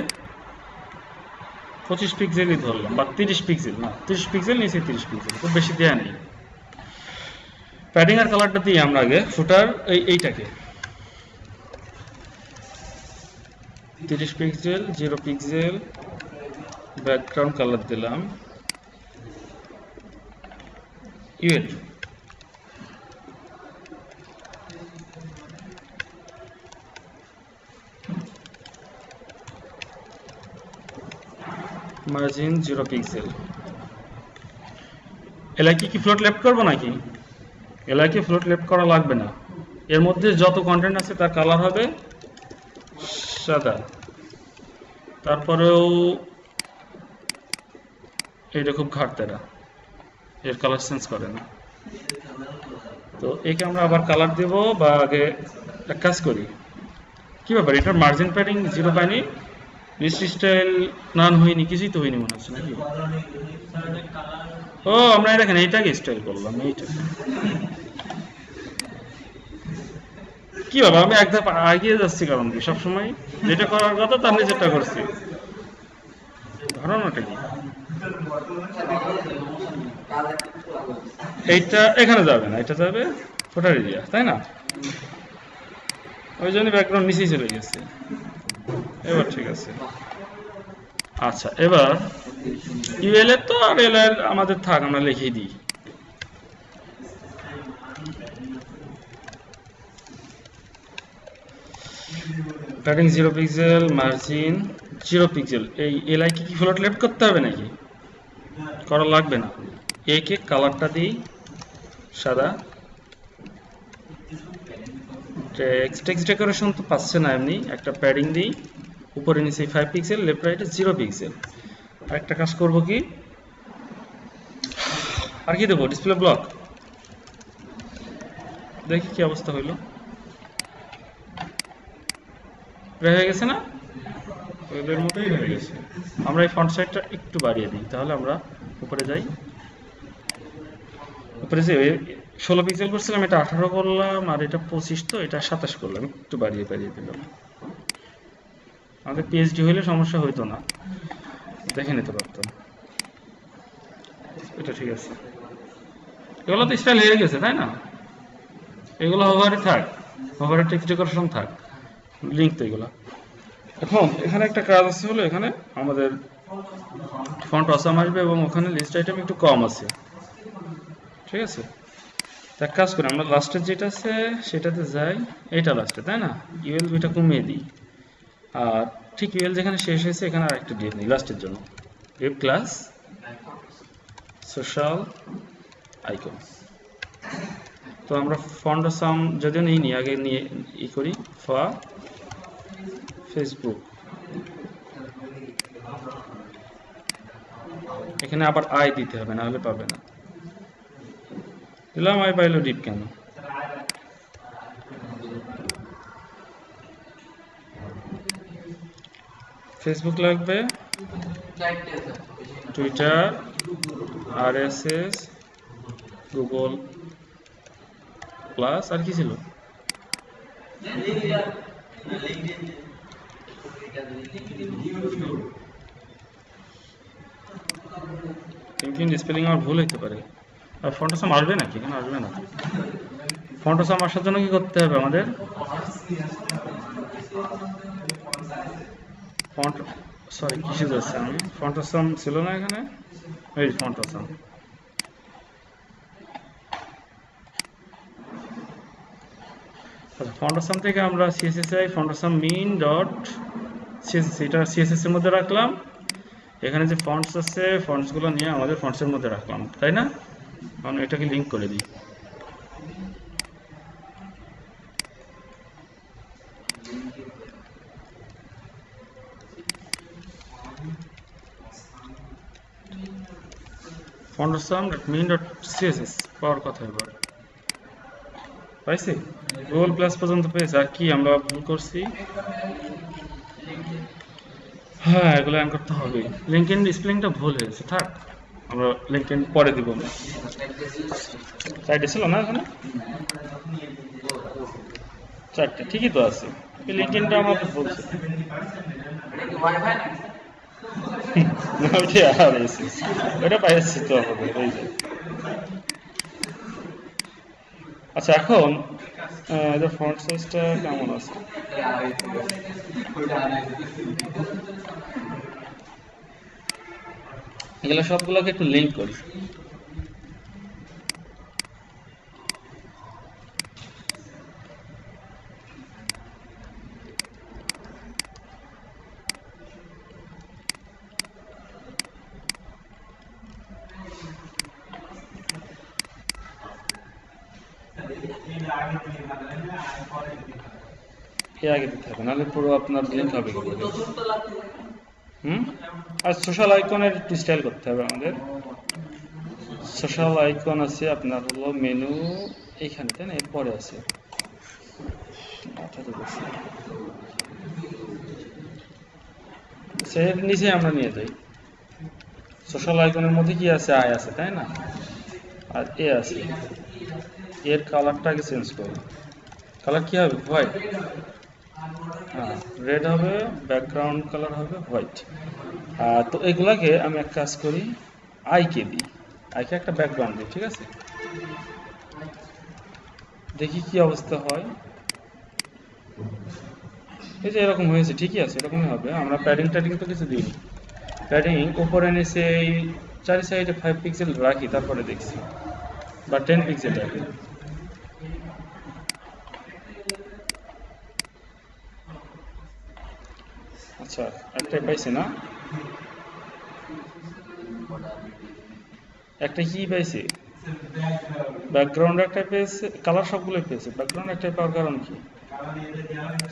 25 পিক্সেলই ধরলাম, বা 30 পিক্সেল না, 30 পিক্সেল, নিচে 30 পিক্সেল, খুব বেশি দেয়া নেই। প্যাডিং আর কালারটা দিই আমরা আগে ফুটার এইটাকে 30 পিক্সেল 0 পিক্সেল, ব্যাকগ্রাউন্ড কালার দিলাম ইউএল। Margin 0 pixel. এলাকি কি ফ্লোট লেফট করবো নাকি? এলাকি ফ্লোট লেফট করা লাগবে না। এর মধ্যে যত কন্টেন্ট আছে তার কালার হবে সাদা। তারপরেও এইটা খুব ঘাটতেরা, এর কালার চেঞ্জ করে না। তো একে আমরা আবার কালার দেব, বা আগে এক কাজ করি, কি ব্যাপার এটার মার্জিন প্যাডিং 0 পাইনি, লিস্ট স্টাইল নান হয়নি, কিছুই তো হয়নি মনে হচ্ছে নাকি? ও, আমরা দেখেন এইটাকে স্টাইল করলাম, এইটা কি বাবা, আমি এক ধাপ এগিয়ে যাচ্ছি, কারণ কি সবসময় যেটা করার কথা তার নিজেরটা করছি, ধারণাটা কি? এইটা এখানে যাবে না, এটা যাবে ফোটার এরিয়া, তাই না? ওই জন্য ব্যাকগ্রাউন্ড নিচেই চলে গেছে। এবার ঠিক আছে। আচ্ছা, এবার ইউএল এর তো আর এল এর আমাদের থাক, আমরা লিখে দিই। Padding 0 pixel, margin 0 pixel. এই এলআই কি ফ্লোট লেফট করতে হবে নাকি? করা লাগবে না। একে কালারটা দিই সাদা। টেক্সট ডেকোরেশন তো পাচ্ছে না এমনি, একটা প্যাডিং দিই উপরে নিচে 5 পিক্সেল, লেফট রাইটে 0 পিক্সেল। আরেকটা কাজ করব কি, আর কি দেবো, ডিসপ্লে ব্লক। দেখি কি অবস্থা হইলো, হয়ে গেছে না? ওদের মতোই হয়ে গেছে। আমরা এই ফন্ট সাইজটা একটু বাড়িয়ে দিই, তাহলে আমরা উপরে যাই। উপরে যে 16 পিক্সেল করছিলাম, এটা 18 করলাম, আর এটা 25, তো এটা 27 করলাম, একটু বাড়িয়ে দিলাম। আমাদের পিএইচডি হইলে সমস্যা হইতো না, দেখে নিতে পারতাম। এটা ঠিক আছে, এগুলো তো স্টাইল হয়ে গেছে তাই না? এগুলো হোভারে থাক, হোভারে টেক্সট ডেকোরেশন থাক, লিঙ্ক তো এগুলো। এখন এখানে একটা কাজ আছে, হলো এখানে আমাদের ফন্ট অসাম আসবে এবং ওখানে লিস্ট আইটেম একটু কম আছে, ঠিক আছে? এক কাজ করি, আমরা লাস্টের যেটা আছে সেটাতে যাই, এটা লাস্টে তাই না? ইউএল দুইটা কমিয়ে দিই, আর ঠিক ইউএল যেখানে শেষ হয়েছে এখানে আরেকটা দিয়ে দিই লাস্টের জন্য। Depp class social icon. তো আমরা ফন্ট অসাম যদিও নিই আগে নিয়ে করি, ফর ফেসবুক। এখানে আবার আই দিতে হবে, না হলে পাবে না। দিলাম, আই পাইলো ডিপ কেন? ফেসবুক লাগবে, টুইটার, আরএসএস, গুগল প্লাস, আর কি ছিল? লিঙ্কডইন স্পেলিং আমার ভুল হইতে পারে। আর ফন্ট অসাম আসবে নাকি? কেন আসবে না? ফন্ট অসাম আসার জন্য কি করতে হবে আমাদের? ফন্ট, সরি কিসে যাচ্ছে আমি? ফন্ট অসাম ছিল না এখানে, এই ফন্ট অসাম। ফন্ট অসাম থেকে আমরা CSS font awesome min dot CSS, এটা সিএসএস এর মধ্যে রাখলাম। এখানে যে ফন্টস আছে, ফন্টসগুলো নিয়ে আমাদের ফন্টসের মধ্যে রাখলাম, তাই না? আমি এটাকে লিঙ্ক করে দিই। Font awesome min dot CSS পাওয়ার কথা এবার পাইছি, গুগল প্লাস পর্যন্ত পেয়েছে। আর কি আমরা ভুল করছি? হ্যাঁ, এগুলো অ্যান করতে হবে। লিঙ্কডইন স্পেলিংটা ভুল হয়েছে, থাক, আমরা লিঙ্কডইন পরে দিব। সাইডে ছিল না এখানে? চারটে ঠিকই তো আছে, এই লিঙ্কডইনটা আমাকে বলছে। ওটা পাইছি তো আমাদের, এই যে। আচ্ছা, এখন এদের ফন্ট সাইজটা কেমন আছে? এগুলো সবগুলোকে একটু লিঙ্ক করি। আগে দিতে হবে, নাহলে পুরো আপনার লিঙ্ক হবে। আর সোশ্যাল আইকনের একটু স্টাইল করতে হবে আমাদের। সোশ্যাল আইকন আছে আপনার হলো মেনু এইখানে, তাই না? এরপরে আছে এর নিচে আমরা নিয়ে যাই। সোশ্যাল আইকনের মধ্যে কি আছে? আই আছে, তাই না? আর এ আছে, এর কালারটা আগে চেঞ্জ করো। কালার কি হবে? হোয়াইট। হ্যাঁ, রেড হবে, ব্যাকগ্রাউন্ড কালার হবে হোয়াইট। তো এগুলাকে আমি এক কাজ করি, আইকে দিই, আইকে একটা ব্যাকগ্রাউন্ড দিই, ঠিক আছে? দেখি কি অবস্থা হয়। এই যে এরকম হয়েছে, ঠিকই আছে, এরকমই হবে। আমরা প্যাডিং ট্যাডিং তো কিছু দিইনি। প্যাডিং উপরে নিচে এই চারি সাইডে 5 পিক্সেল রাখি, তারপরে দেখছি, বা 10 পিক্সেল রাখি। আচ্ছা, একটাই পাইছে না? একটা কি পাইছে? ব্যাকগ্রাউন্ড একটা পেয়েছে, কালার সবগুলোই পেয়েছে, ব্যাকগ্রাউন্ড একটাই পাওয়ার কারণ কি?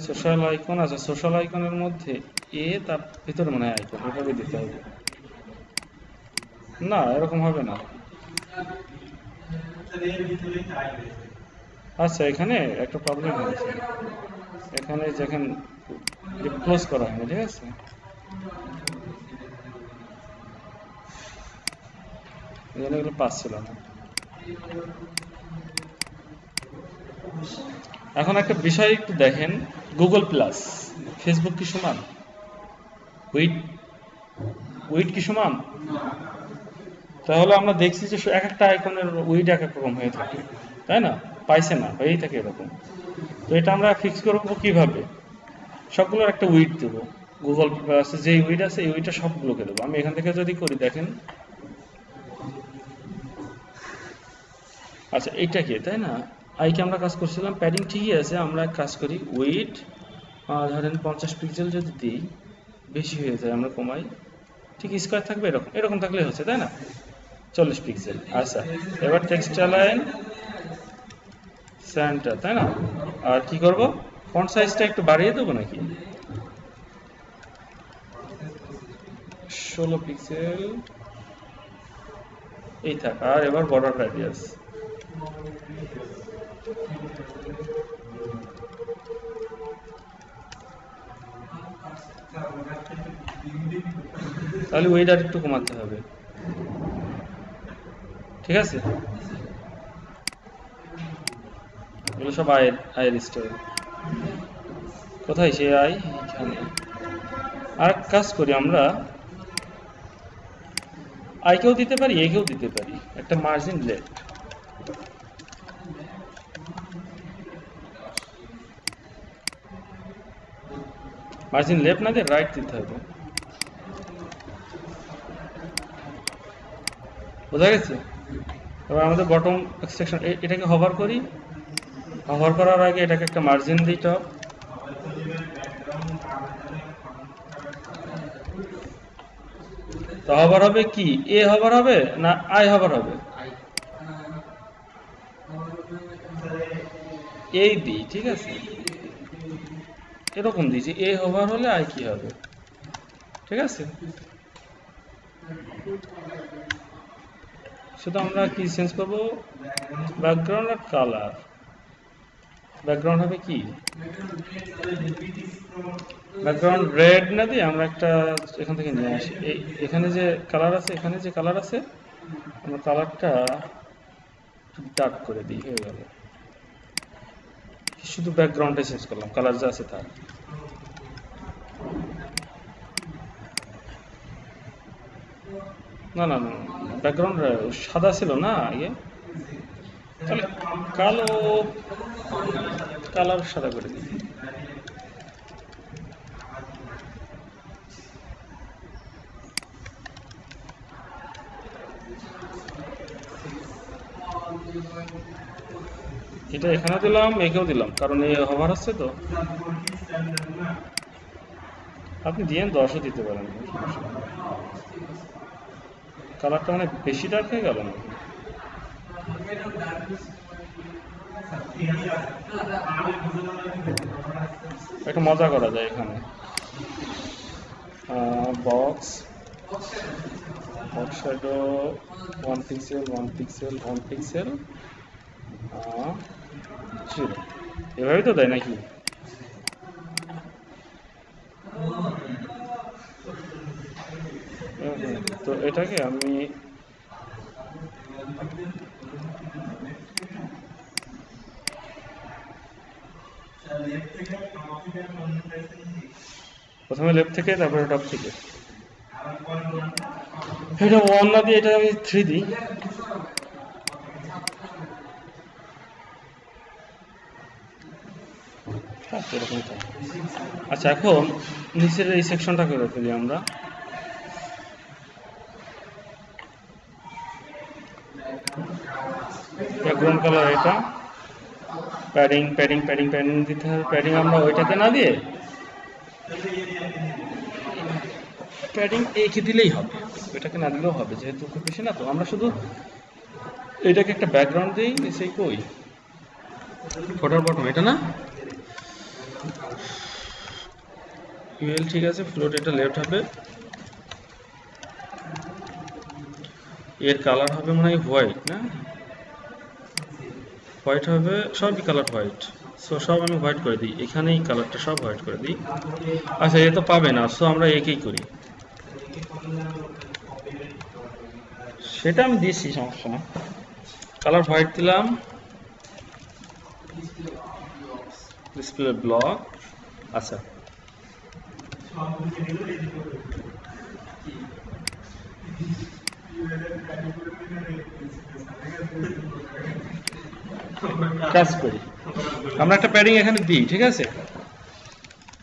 সোশ্যাল আইকন আছে, সোশ্যাল আইকনের মধ্যে তার ভিতরে মনে হয় আইকন, এভাবে দিতে হবে। না, এরকম হবে না। আচ্ছা, এখানে একটা প্রবলেম হয়েছে, এখানে যেখানে ক্লোজ করা হয়নি, ঠিক আছে, এখানে এগুলো পাচ্ছিল না। এখন একটা বিষয় একটু দেখেন, গুগল প্লাস ফেসবুক কি সমান? উইড উইড কি সমান? তাহলে আমরা দেখছি যে এক একটা আইকনের উইড এক এক রকম হয়ে থাকে, তাই না? পাইছে না, হয়েই থাকে এরকম। তো এটা আমরা ফিক্স করবো কিভাবে? সবগুলোর একটা উইড দেবো, গুগল প্লাসে যে উইড আছে এই উইডটা সবগুলোকে দেবো। আমি এখান থেকে যদি করি, দেখেন, আচ্ছা এইটা কি, তাই না? আইকে আমরা কাজ করছিলাম, প্যাডিং ঠিকই আছে, আমরা কাজ করি উইড ধরেন 50 পিক্সেল যদি দিই, বেশি হয়ে যায় আমরা কমাই, ঠিক স্কোয়ার থাকবে, এরকম এরকম থাকলে হচ্ছে, তাই না? 40 পিক্সেল। আচ্ছা, এবার টেক্সট অ্যালাইন সেন্টার, তাই না? আর কি করব, ফন্ট সাইজটা একটু বাড়িয়ে দেবো নাকি, 16 পিক্সেল এই থাক। আর এবার বর্ডার রাডিয়াস, তাহলে ওয়েট আর একটু কমাতে হবে, ঠিক আছে? এগুলো সব আয়ের স্টাইল। কোথায় সে আয়? এখানে। আর এক কাজ করি, আমরা আইকেও দিতে পারি, একেও দিতে পারি, একটা মার্জিন লেফট, মার্জিন লেফট না দিয়ে রাইট দিতে হবে, বোঝা গেছে? এবার আমাদের বটম সেকশন, এটাকে হভার করি, হভার করার আগে এটাকে একটা মার্জিন দিই টপ, তো হভার হবে কি, এ হভার হবে না আই হভার হবে? এই দিই, ঠিক আছে, এরকম দিয়েছি, এ হভার হলে আই কি হবে, ঠিক আছে? শুধু আমরা কি চেঞ্জ করবো, ব্যাকগ্রাউন্ড আর কালার। ব্যাকগ্রাউন্ড হবে কি, ব্যাকগ্রাউন্ড রেড না দিয়ে আমরা একটা এখান থেকে নিয়ে আসি, এখানে যে কালার আছে, এখানে যে কালার আছে, আমরা কালারটা ডার্ক করে দিই, হয়ে গেল। শুধু ব্যাকগ্রাউন্ডটা চেঞ্জ করলাম, কালার যা আছে তার। না না না, ব্যাকগ্রাউন্ড সাদা ছিল না আগে, তাহলে কালো, কালার সাদা করে দিই। এটা এখানে দিলাম, একেও দিলাম, কারণ এই হভার হচ্ছে তো। আপনি দিয়ে 10ও দিতে পারেন, কালারটা মানে বেশি ডার্ক হয়ে গেল না? একটা মজা করা যায় এখানে, box box shadow 1 pixel 1 pixel 1 pixel 0, এভাবেই তো দেয় নাকি? তো এটাকে আমি প্রথমে লেফট থেকে, তারপরে টপ থেকে, এটা 1 না দিয়ে এটা আমি 3 দিই। আচ্ছা, এখন নিচের এই সেকশনটা করে ফেলি আমরা, ব্যাকগ্রাউন্ড কালার এটা, প্যাডিং প্যাডিং প্যাডিং প্যাডিং দিতে হবে, প্যাডিং আমরা ওইটাতে না দিয়ে প্যাডিং এঁকে দিলেই হবে, এটাকে না দিলেও হবে, যেহেতু খুব বেশি না। তো আমরা শুধু এটাকে একটা ব্যাকগ্রাউন্ড দিই, সেই কই ফোটার বটম এটা না, ইউএল ঠিক আছে, ফ্লোট এটা লেফট হবে, এর কালার হবে মনে হয় হোয়াইট না, হোয়াইট হবে, সবই কালার হোয়াইট। সো সব আমি হোয়াইট করে দিই, এখানেই কালারটা সব হোয়াইট করে দিই। আচ্ছা এ তো পাবে না, সো আমরা একেই করি, সেটা আমি দিয়েছি, সমস্যা না। কালার হোয়াইট দিলাম, ডিসপ্লে ব্লক। আচ্ছা কাজ করি, আমরা একটা প্যাডিং এখানে দিই, ঠিক আছে।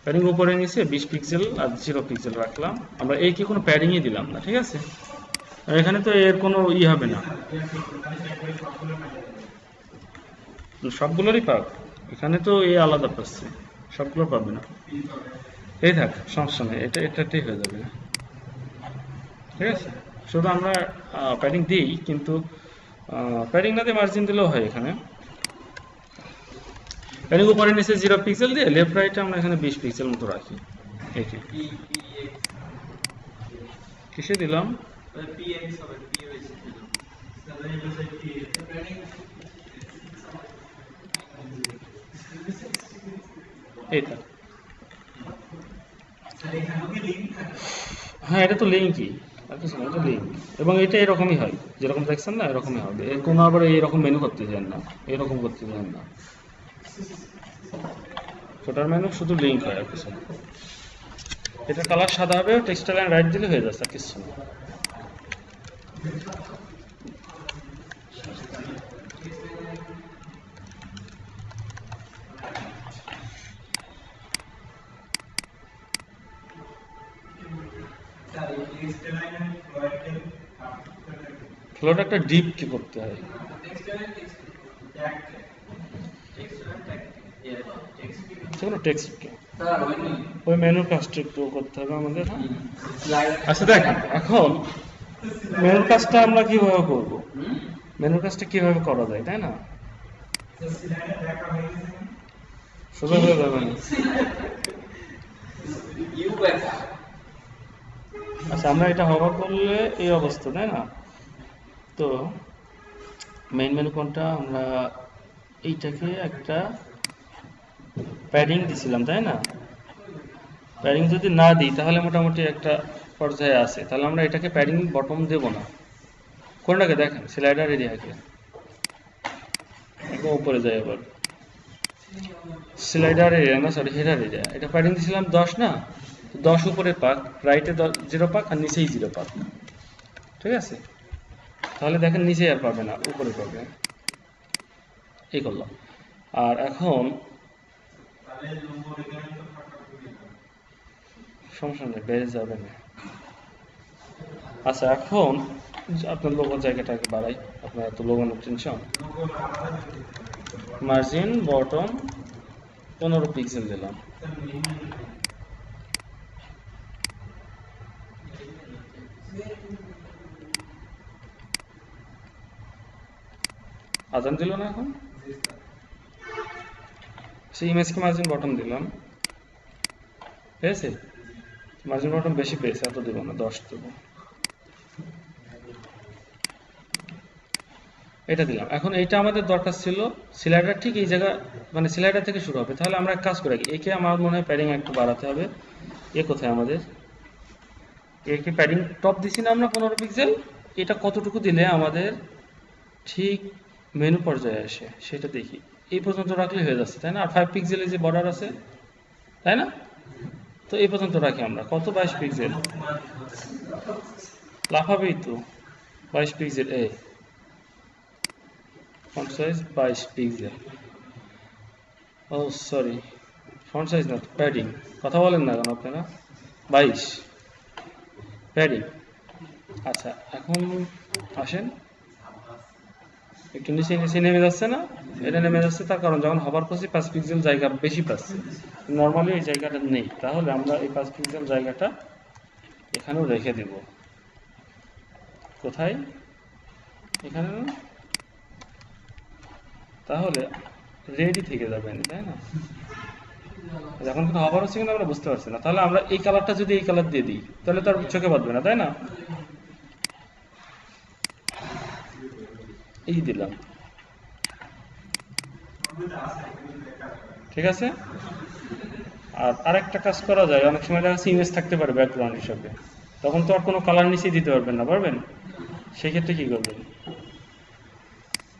প্যাডিং উপরে নিচে 20 পিক্সেল আর 0 পিক্সেল রাখলাম, আমরা এই কি কোনো প্যাডিংই দিলাম না, ঠিক আছে। আর এখানে তো এর কোনো হবে না, সবগুলোরই পাক, এখানে তো এই আলাদা পাচ্ছে, সবগুলো পাবে না, এই থাক সমস্যা নেই, এটাতেই হয়ে যাবে, ঠিক আছে। শুধু আমরা প্যাডিং দিই, কিন্তু প্যাডিং না দিয়ে মার্জিন দিলেও হয়। এখানে প্যাডিং উপরে নিচে 0 পিক্সেল দিয়ে লেফট রাইটে আমরা এখানে 20 পিক্সেল মতো রাখি। একে কিসে দিলাম, এইটা, হ্যাঁ এটা তো লিঙ্কই, এটা লিঙ্ক, এবং এটা এরকমই হয়, যেরকম দেখছেন না এরকমই হবে, এর কোনো আবার এইরকম মেনু করতে চান না, এরকম করতে চান না, ফোটার মেনু শুধু লিঙ্ক হয় আর কিছু না। এটা কালার সাদা হবে, টেক্সটাইল লাইন রাইট দিলে হয়ে যাচ্ছে, আর কিছু না। ফ্লোট একটা ডিপ কি করতে হয়, সেগুলো টেক্সটকে ওই মেনুর কাজটা একটু করতে হবে আমাদের, হ্যাঁ। আচ্ছা দেখেন এখন মেনুর কাজটা আমরা কিভাবে করব, মেনুর কাজটা কিভাবে করা যায়, তাই না, সোজা হয়ে যাবে না। আচ্ছা আমরা এটা হওয়ার করলে এই অবস্থা, তাই না। তো মেইন মেনু কোনটা, আমরা এইটাকে একটা প্যাডিং দিছিলাম, তাই না। প্যাডিং যদি না দিই তাহলে মোটামুটি একটা পর্যায়ে আছে, তাহলে আমরা এটাকে প্যাডিং বটম দেব না। কোনটাকে দেখেন, স্লাইডার এরিয়াকে উপরে যায়, আবার স্লাইডার এরিয়া না, সরি হেডার এরিয়া, এটা প্যাডিং দিছিলাম 10 না, 10 উপরে পাক, রাইটে 0 পাক আর নিচেই 0 পাক, ঠিক আছে। তাহলে দেখেন নিচে আর পাবে না, উপরে পাবে, এই করলাম। আর এখন সমস্যা নেই, বেড়ে যাবে না। আচ্ছা এখন আপনার লোগোর জায়গাটাকে বাড়াই, আপনার এত লোগানোর টেনশন। মার্জিন বটম 15 পিক্সেল দিলাম, আজান দিল না এখন, সেই ইমেজকে মার্জিন বটম দিলাম, পেয়েছে, মার্জিন বটম বেশি পেয়েছে, এত দেবো না, 10 দেবো, এটা দিলাম। এখন এইটা আমাদের দরকার ছিল, স্লাইডার ঠিক এই জায়গা, মানে স্লাইডার থেকে শুরু হবে, তাহলে আমরা এক কাজ করে একে আমার মনে হয় প্যাডিং একটু বাড়াতে হবে। এ কোথায় আমাদের, একে প্যাডিং টপ দিছি না আমরা 15 পিক্সেল, এটা কতটুকু দিলে আমাদের ঠিক মেনু পর্যায়ে আসে সেটা দেখি, এই পর্যন্ত রাখলে হয়ে যাচ্ছে, তাই না। আর 5 পিক্সেলের যে বর্ডার আছে, তাই না, তো এই পর্যন্ত রাখি আমরা, কত 22 পিক্সেল, লাফাবেই তো 22 পিক্সেল, এই ফন্ট সাইজ 22 পিক্সেল, ও সরি ফন্ট সাইজ না, প্যাডিং, কথা বলেন না কেন আপনারা, 22 প্যাডিং। আচ্ছা এখন আসেন, একটু নিচে নিচে নেমে যাচ্ছে না, এটা নেমে যাচ্ছে তার কারণ যখন হবার করছি 5 পিক্সেল জায়গা বেশি পাচ্ছে, নর্মালি এই জায়গাটা নেই, তাহলে আমরা এই 5 পিক্সেল জায়গাটা এখানেও রেখে দিব। কোথায়? এখানে না? তাহলে রেডি থেকে যাবে, তাই না? এখন কিন্তু হবার হচ্ছে কিন্তু আমরা বুঝতে পারছি না। তাহলে আমরা এই কালারটা যদি এই কালার দিয়ে দিই তাহলে তো আর চোখে বাঁধবে না, তাই না? এই দিলাম, ঠিক আছে। আর আরেকটা কাজ করা যায়, অনেক সময় দেখা যাচ্ছে ইমেজ থাকতে পারে ব্যাকগ্রাউন্ড হিসাবে, তখন তো আর কোনো কালার নিচে দিতে পারবেন না, পারবেন? সেক্ষেত্রে কি করবেন?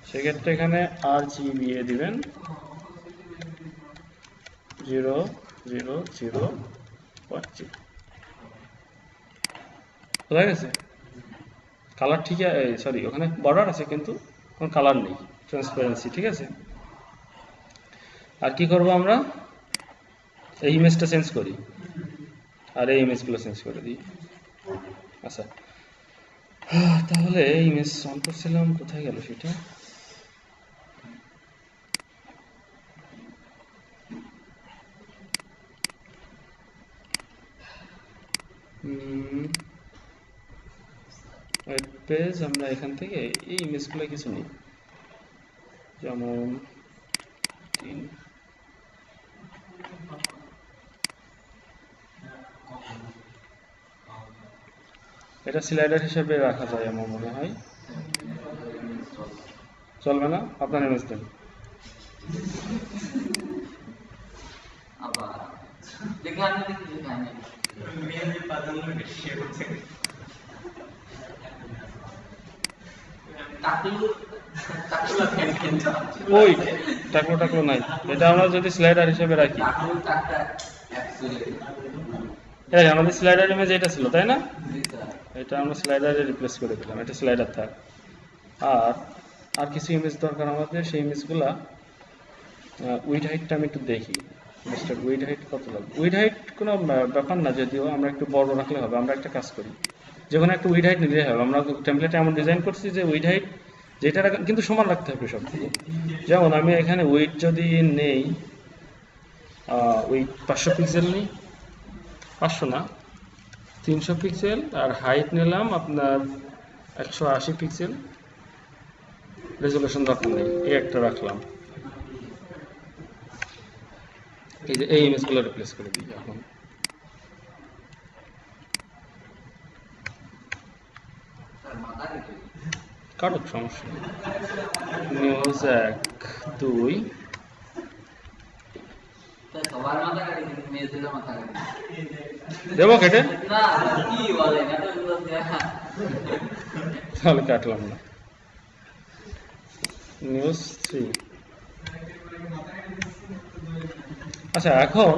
সেক্ষেত্রে এখানে RGB দিবেন 000.0 বোঝা গেছে? কালার ঠিক আছে, সরি ওখানে বর্ডার আছে কিন্তু কোনো কালার নেই, ট্রান্সপারেন্সি, ঠিক আছে। আর কি করব আমরা? এই ইমেজটা চেঞ্জ করি আর এই ইমেজগুলো চেঞ্জ করে দিই। আচ্ছা, তাহলে এই ইমেজ অন করছিলাম, কোথায় গেল সেটা? ওয়েব পেজ, আমরা এখান থেকে এই ইমেজগুলো কিছু নিই, যেমন এটা স্লাইডার হিসেবে রাখা যায় আমার মনে হয়। চলবে না? আপনার ইমেজ দেন। ওই টাকলো নাই, এটা আমরা যদি স্লাইডার হিসেবে রাখি, এই আমাদের স্লাইডার ইমেজ এটা ছিল, তাই না? এটা আমরা স্লাইডারে রিপ্লেস করে দিলাম, এটা স্লাইডার থাক। আর কিছু ইমেজ দরকার আমাদের, সেই ইমেজগুলা উইড হাইটটা আমি একটু দেখি। মিস্টার উইড হাইট কত লাগবে? উইড হাইট কোনো ব্যাপার না, যদিও আমরা একটু বড় রাখলে হবে। আমরা একটা কাজ করি, যেখানে একটা উইড হাইট নিতে হবে। আমরা টেমপ্লেটে এমন ডিজাইন করছি যে উইড হাইট যেটা কিন্তু সমান রাখতে হবে সবগুলো। যেমন আমি এখানে উইড যদি নেই, উইড 500 পিক্সেল নিই, 500 না 300 পিক্সেল, আর হাইট নিলাম আপনার 180 পিক্সেল। রেজুলেশন দরকার নেই, এই একটা রাখলাম। এই যে এই ইমেজগুলো রিপ্লেস করে দিই এখন। কাটুক, সমস্যা নেই। নিউজ 1 2 দেবো কেটে, তাহলে কাটলাম না। নিউজ 3। আচ্ছা, এখন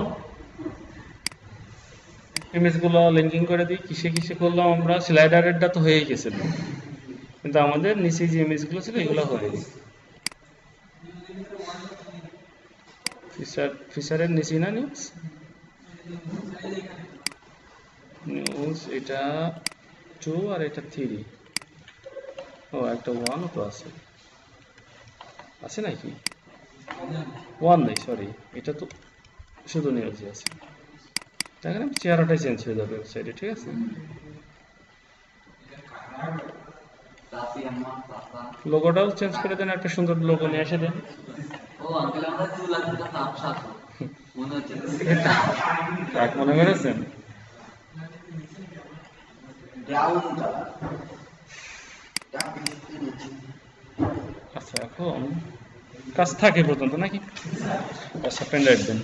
ইমেজগুলো লিঙ্কিং করে দিই। কিসে করলাম আমরা? স্লাইডারেরটা তো হয়েই গেছিল, কিন্তু আমাদের নিচে যে ইমেজগুলো ছিল এগুলো হয়নি। ফিচারের নিচে না নিউজ এটা 2 আর এটা 3। ও, একটা 1 তো আছে নাকি? 1 নেই, সরি, এটা তো শুধু নিউজই আছে। এখানে চেহারাটাই চেঞ্জ হয়ে যাবে ওয়েবসাইটে, ঠিক আছে। লোগোটাও চেঞ্জ করে দেন, একটা সুন্দর লোগো নিয়ে এসে দেন। মনে করেছেন? আচ্ছা, এখন কাজ থাকে পর্যন্ত নাকি? আচ্ছা, পেন ড্রাইভ দেন।